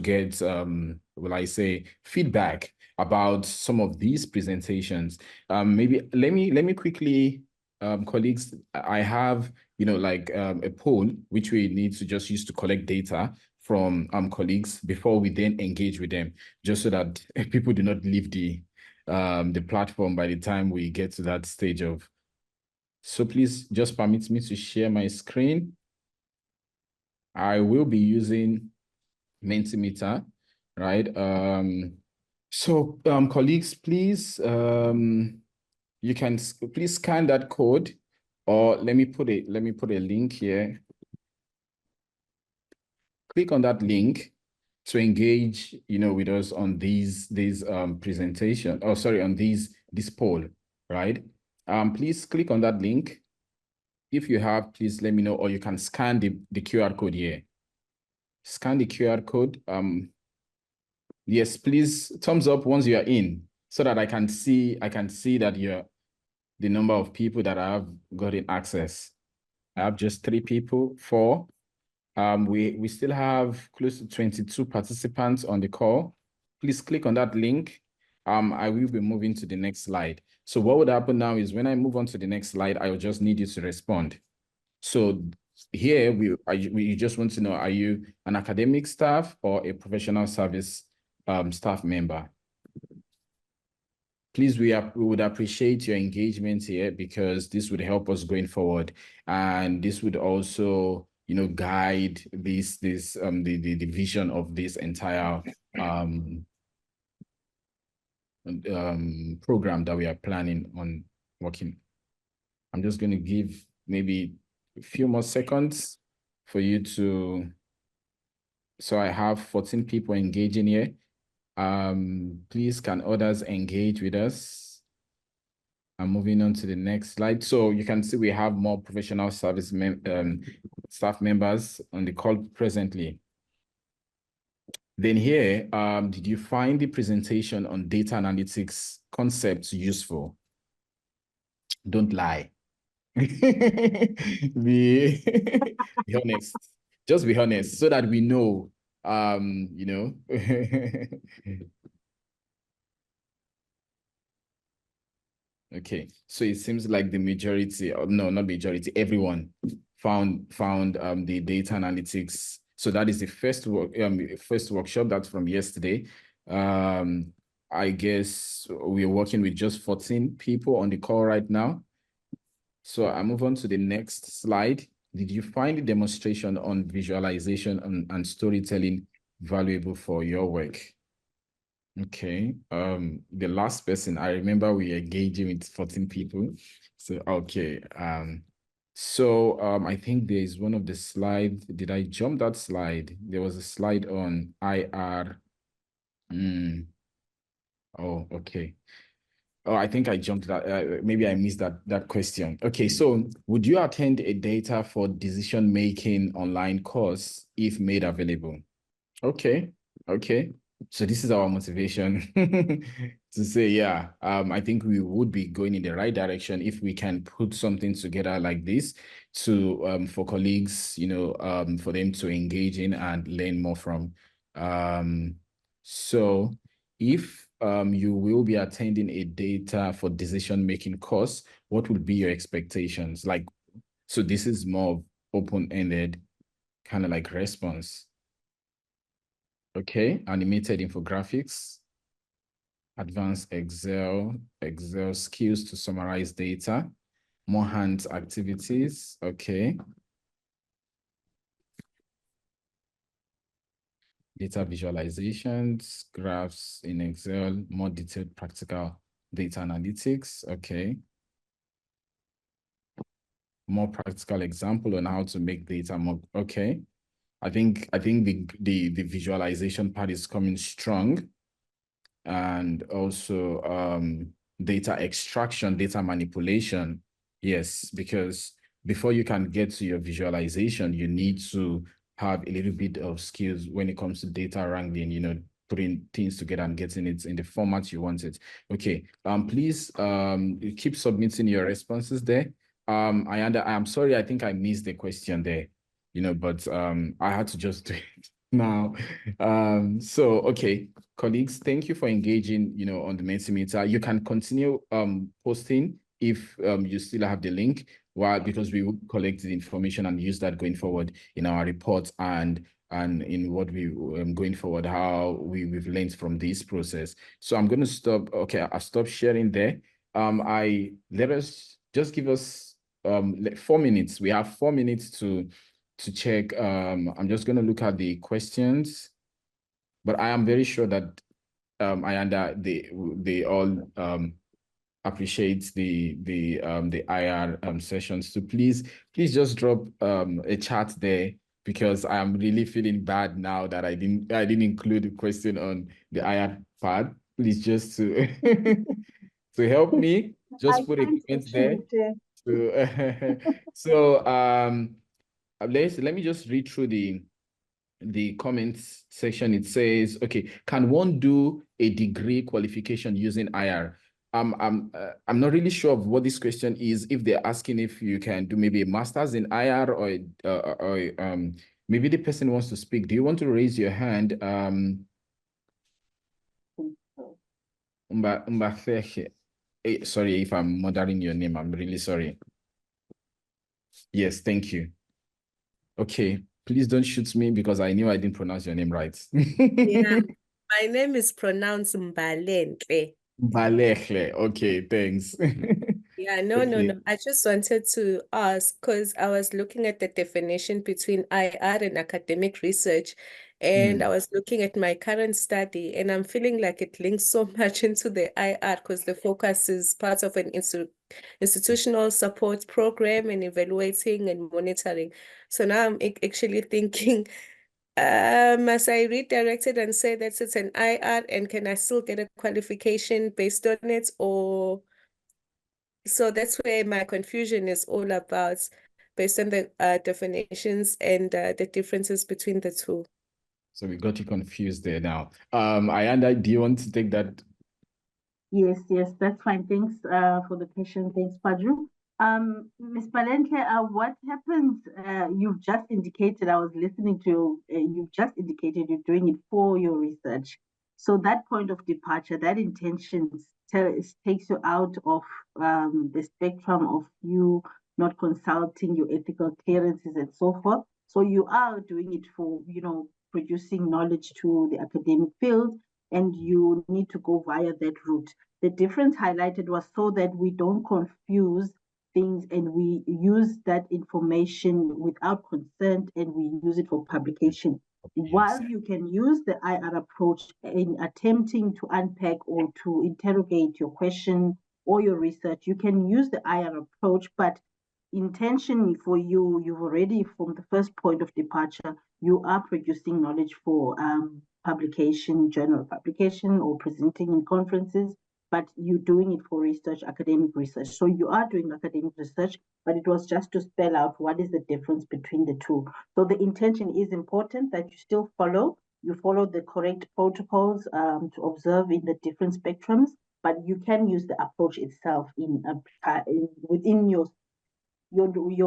get, will I say, feedback about some of these presentations. Maybe let me quickly, colleagues, I have, a poll which we need to just use to collect data from colleagues before we then engage with them, just so that people do not leave the platform by the time we get to that stage of. So please just permit me to share my screen. I will be using Mentimeter, right? So colleagues, please, you can please scan that code, or let me put a link here. Click on that link to engage, with us on these presentation. Oh, sorry, on this poll, right? Please click on that link. If you have, please let me know, or you can scan the QR code here. Scan the QR code. Yes, please thumbs up once you are in, so that I can see that you're the number of people that I have gotten access. I have just 3 people, 4. We still have close to 22 participants on the call. Please click on that link. I will be moving to the next slide. So what would happen now is, when I move on to the next slide, I will just need you to respond. So here we just want to know, are you an academic staff or a professional service staff member? Please, we would appreciate your engagement here, because this would help us going forward, and this would also, guide the vision of this entire program that we are planning on working. I'm just going to give maybe a few more seconds for you to. So I have 14 people engaging here. Please, can others engage with us? I'm moving on to the next slide. So you can see we have more professional service staff members on the call presently. Then here, did you find the presentation on data analytics concepts useful? Don't lie. be honest. Just be honest, so that we know, Okay, so it seems like the majority, or no, not majority, everyone found the data analytics. So that is the first workshop. That's from yesterday. I guess we're working with just 14 people on the call right now. So I move on to the next slide. Did you find the demonstration on visualization and storytelling valuable for your work? Okay. The last person, I remember we engaging with 14 people. So okay. I think there is one of the slides. Did I jump that slide? There was a slide on IR. Oh, okay. Oh, I think I jumped that. Maybe I missed that question. Okay, so would you attend a data for decision-making online course if made available? Okay, okay. So this is our motivation to say, yeah, I think we would be going in the right direction if we can put something together like this to for colleagues, for them to engage in and learn more from. So if you will be attending a data for decision-making course, what would be your expectations? Like, so this is more open-ended, kind of like response. Okay, animated infographics, advanced Excel skills to summarize data, more hands activities. Okay. Data visualizations, graphs in Excel, more detailed practical data analytics. Okay. More practical example on how to make data more. Okay. I think the visualization part is coming strong. And also data extraction, data manipulation. Yes, because before you can get to your visualization, you need to have a little bit of skills when it comes to data wrangling, putting things together and getting it in the format you want it. Okay, please keep submitting your responses there. Ayanda, I'm sorry, I think I missed the question there, but I had to just do it now. Okay, colleagues, thank you for engaging, on the Mentimeter. You can continue posting if you still have the link, because we will collect the information and use that going forward in our reports and in what we going forward, how we've learned from this process. So I'm going to stop. Okay, I'll stop sharing there. Let us just give us 4 minutes. We have 4 minutes to check. I'm just going to look at the questions, but I am very sure that Ayanda, they all appreciate the IR sessions. So please just drop a chat there, because I am really feeling bad now that I didn't include the question on the IR part. Please just to to help me, just put a comment there. So let me just read through the comments section. It says, okay, can one do a degree qualification using IR? I'm not really sure of what this question is. If they're asking if you can do maybe a master's in IR or maybe the person wants to speak. Do you want to raise your hand? Sorry if I'm murdering your name. I'm really sorry. Yes, thank you. Okay, please don't shoot me because I knew I didn't pronounce your name right. Yeah, my name is pronounced Mbalenhle. Mbalenhle. Okay, thanks. Yeah, no. I just wanted to ask, because I was looking at the definition between IR and academic research, and I was looking at my current study, and I'm feeling like it links so much into the IR because the focus is part of an institutional support program and evaluating and monitoring. So now I'm actually thinking, must I redirect it and say that it's an IR, and can I still get a qualification based on it? Or so that's where my confusion is all about, based on the definitions and the differences between the two. So we got you confused there now. Ayanda, do you want to take that? Yes, that's fine. Thanks for the question. Thanks, Badru. Ms. Palenke, what happens? You've just indicated, I was listening to you, you've just indicated you're doing it for your research. So that point of departure, that intention takes you out of the spectrum of you not consulting your ethical clearances and so forth. So you are doing it for, producing knowledge to the academic field, and you need to go via that route. The difference highlighted was so that we don't confuse things and we use that information without consent and we use it for publication. While you can use the IR approach in attempting to unpack or to interrogate your question or your research, you can use the IR approach, but intention for you, you've already, from the first point of departure, you are producing knowledge for publication, journal publication, or presenting in conferences, but you're doing it for research, academic research. So you are doing academic research, but it was just to spell out what is the difference between the two. So the intention is important, that you still follow the correct protocols to observe in the different spectrums, but you can use the approach itself within your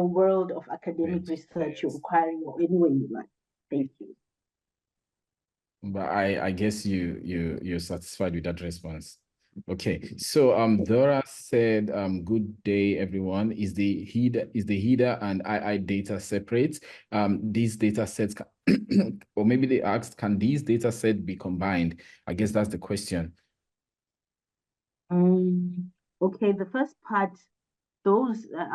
world of academic research, you're requiring, or any way you like. Thank you. But I guess you're satisfied with that response. Okay, so Dora said, good day everyone. Is the HIDA and II data separate? These data sets or maybe they asked, can these data sets be combined? I guess that's the question. Okay, the first part, I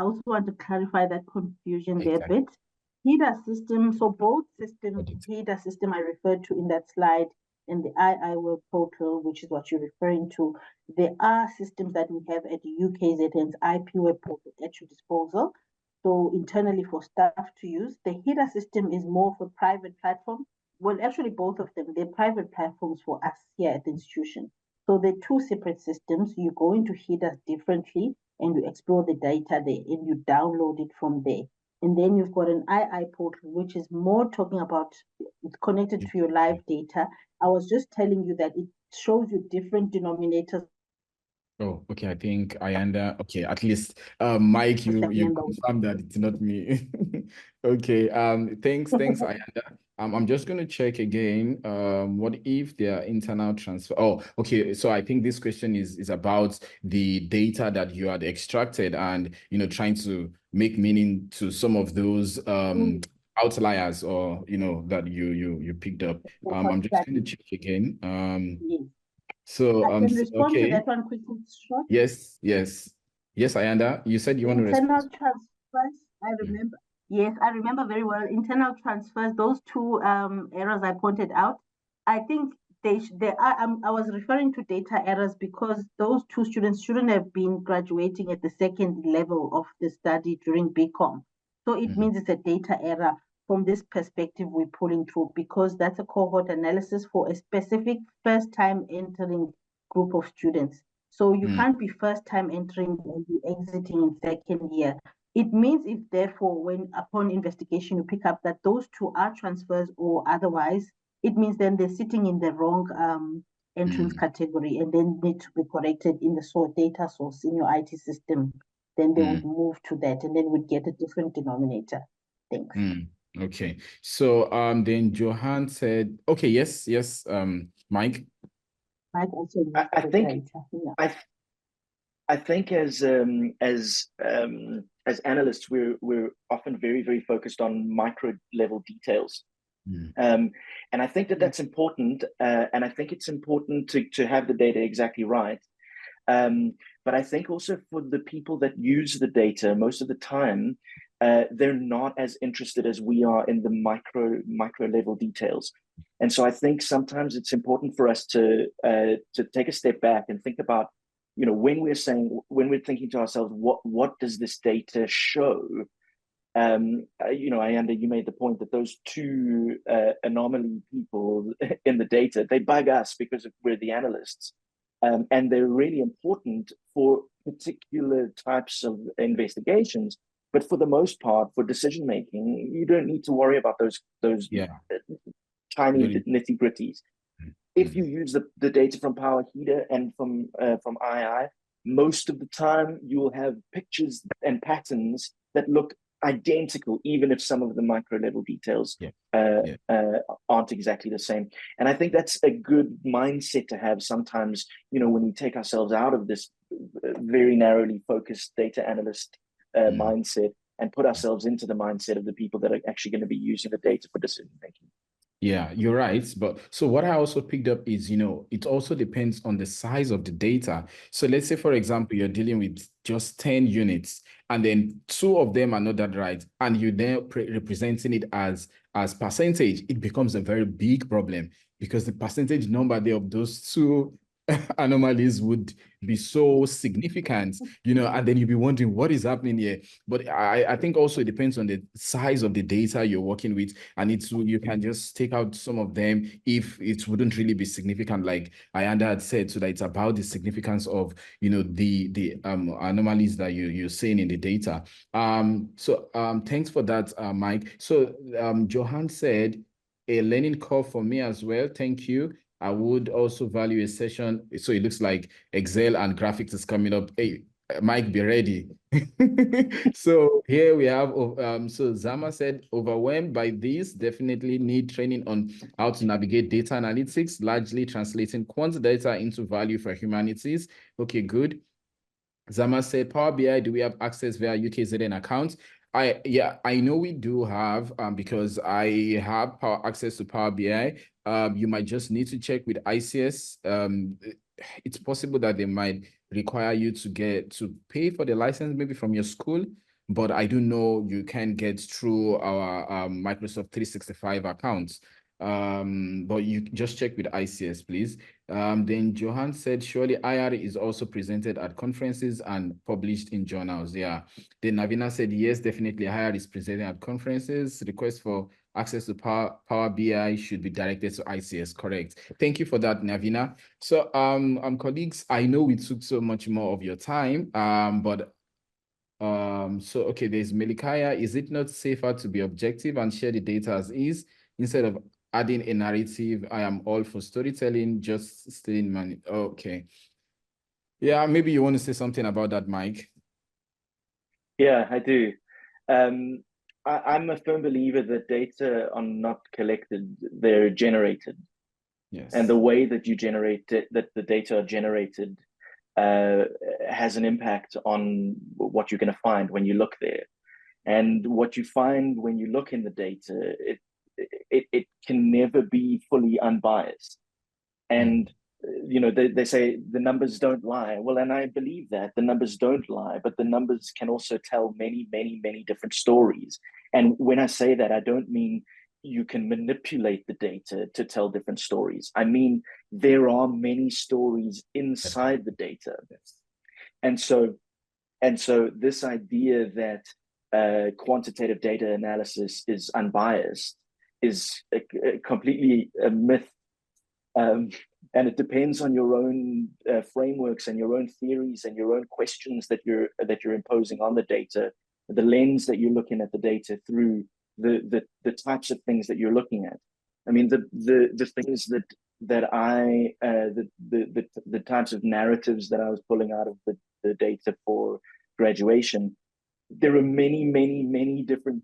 also want to clarify that confusion there a bit. HIDA system, so both systems, HIDA system I referred to in that slide, and the II web portal, which is what you're referring to, there are systems that we have at the UKZN's IP web portal at your disposal. So internally for staff to use. The HIDA system is more for private platform. Well, actually both of them, they're private platforms for us here at the institution. So they're two separate systems. You go into HIDA differently and you explore the data there and you download it from there. And then you've got an II portal, which is more talking about, it's connected to your live data. I was just telling you that it shows you different denominators. Oh, okay. I think Ayanda. Okay, at least Mike, you confirmed that it's not me. Okay. Thanks, Ayanda. I'm just going to check again. What if there are internal transfer? Oh, okay. So I think this question is about the data that you had extracted and trying to make meaning to some of those outliers or that you picked up. I'm just going to check again. Yes. So I can respond to that one quickly. Short. Yes, Ayanda. You said you want to respond. Internal transfers, I remember. Yes, I remember very well. Internal transfers, those two errors I pointed out, I think they are. I was referring to data errors because those two students shouldn't have been graduating at the second level of the study during BCom. So it means it's a data error. From this perspective, we're pulling through because that's a cohort analysis for a specific first time entering group of students. So you can't be first time entering and be exiting in second year. It means if therefore when upon investigation you pick up that those two are transfers or otherwise, it means then they're sitting in the wrong entrance category and then need to be corrected in the data source in your IT system. Then they would move to that and then we'd get a different denominator. Thanks. Okay. So then Johan said, okay, yes, Mike. Mike also I think as analysts, we're often very, very focused on micro level details. And I think that's important. And I think it's important to have the data exactly right. But I think also for the people that use the data, most of the time, they're not as interested as we are in the micro level details. And so I think sometimes it's important for us to take a step back and think about, when we're thinking to ourselves, what does this data show? Ayanda, you made the point that those two anomaly people in the data, they bug us because we're the analysts. And they're really important for particular types of investigations. But for the most part, for decision making, you don't need to worry about those tiny nitty gritties. If you use the data from Power HIDA and from II, most of the time you will have pictures and patterns that look identical, even if some of the micro level details aren't exactly the same. And I think that's a good mindset to have sometimes, when we take ourselves out of this very narrowly focused data analyst mindset and put ourselves into the mindset of the people that are actually going to be using the data for decision making. Yeah, you're right. But so what I also picked up is, it also depends on the size of the data. So let's say, for example, you're dealing with just 10 units, and then two of them are not that right, and you then representing it as percentage, it becomes a very big problem because the percentage number there of those two anomalies would be so significant, and then you'd be wondering what is happening here. But I think also it depends on the size of the data you're working with, and you can just take out some of them if it wouldn't really be significant, like Ayanda had said, so that it's about the significance of the anomalies that you're seeing in the data. Thanks for that, Mike. So Johan said a learning curve for me as well. Thank you. I would also value a session. So it looks like Excel and graphics is coming up. Hey, Mike, be ready. So here we have, so Zama said, overwhelmed by this, definitely need training on how to navigate data analytics, largely translating quant data into value for humanities. Okay, good. Zama said, Power BI, do we have access via UKZN account? I know we do have, because I have access to Power BI. You might just need to check with ICS. It's possible that they might require you to pay for the license, maybe from your school, but I do know you can get through our Microsoft 365 accounts. But you just check with ICS, please. Then Johan said, surely IR is also presented at conferences and published in journals. Yeah. Then Navina said, yes, definitely IR is presented at conferences. Request for access to Power BI should be directed to ICS. Correct. Thank you for that, Navina. So colleagues, I know we took so much more of your time, okay, there's Melikaya. Is it not safer to be objective and share the data as is instead of adding a narrative? I am all for storytelling, just stealing money. Okay. Yeah, maybe you want to say something about that, Mike. Yeah, I do. I'm a firm believer that data are not collected, they're generated. Yes. And the way that you generate it, that the data are generated, has an impact on what you're going to find when you look there. And what you find when you look in the data, it can never be fully unbiased. And they say the numbers don't lie. Well, and I believe that the numbers don't lie, but the numbers can also tell many, many, many different stories. And when I say that, I don't mean you can manipulate the data to tell different stories. I mean, there are many stories inside the data. And so this idea that quantitative data analysis is unbiased is completely a myth. And it depends on your own frameworks and your own theories and your own questions that you're imposing on the data, the lens that you're looking at the data through, the types of things that you're looking at. I mean, the things that I the types of narratives that I was pulling out of the data for graduation, there are many, many, many different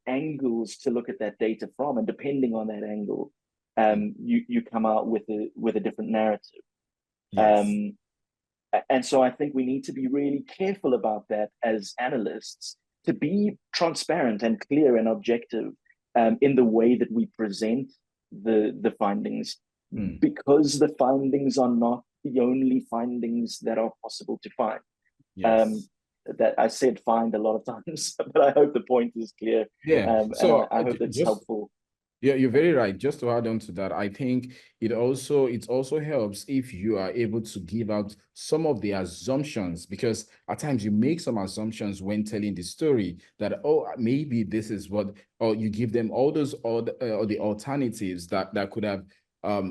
angles to look at that data from, and depending on that angle, you come out with a different narrative. Yes. And so I think we need to be really careful about that as analysts, to be transparent and clear and objective in the way that we present the findings, because the findings are not the only findings that are possible to find. Yes. That I said find a lot of times, but I hope the point is clear. Yeah. So I hope it's helpful. Yeah, you're very right. Just to add on to that, I think it also helps if you are able to give out some of the assumptions, because at times you make some assumptions when telling the story that, oh, maybe this is what, or you give them all those or the alternatives that could have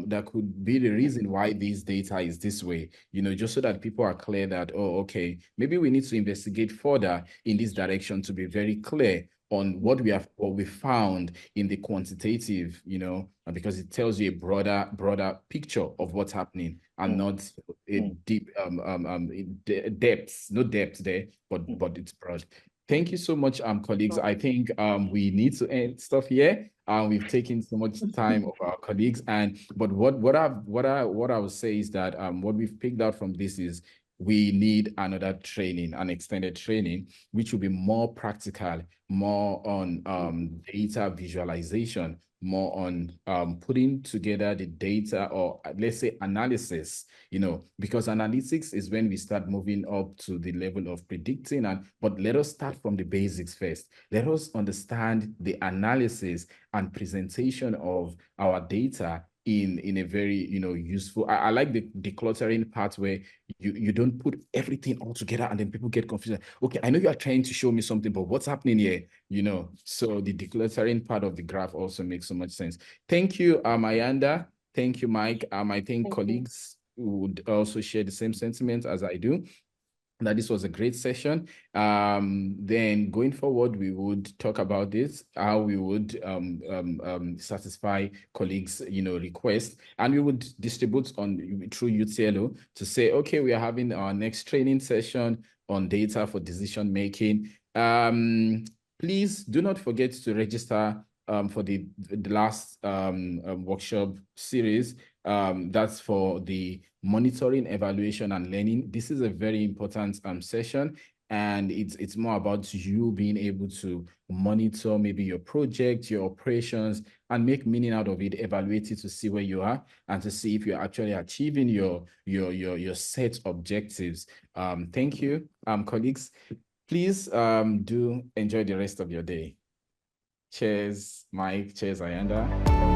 that could be the reason why this data is this way, just so that people are clear that, oh, okay, maybe we need to investigate further in this direction to be very clear on what we found in the quantitative, because it tells you a broader picture of what's happening, and not a deep depth, no depth there, but it's broad. Thank you so much, colleagues. I think we need to end stuff here. We've taken so much time of our colleagues, but what I would say is that what we've picked out from this is we need another training, an extended training, which will be more practical, more on data visualization, more on putting together the data, or let's say analysis, because analytics is when we start moving up to the level of predicting. But let us start from the basics first. Let us understand the analysis and presentation of our data in a very useful. I like the decluttering part where you don't put everything all together and then people get confused. Okay, I know you are trying to show me something, but what's happening here? So the decluttering part of the graph also makes so much sense. Thank you, Ayanda. Thank you, Mike. I think colleagues would also share the same sentiment as I do, that this was a great session. Then going forward, we would talk about this, how we would satisfy colleagues, requests, and we would distribute through UTLO to say, okay, we are having our next training session on data for decision making. Please do not forget to register for the last workshop series. That's for the monitoring, evaluation, and learning. This is a very important session, and it's more about you being able to monitor maybe your project, your operations, and make meaning out of it, evaluate it to see where you are and to see if you're actually achieving your set objectives. Thank you, colleagues. Please do enjoy the rest of your day. Cheers, Mike. Cheers, Ayanda.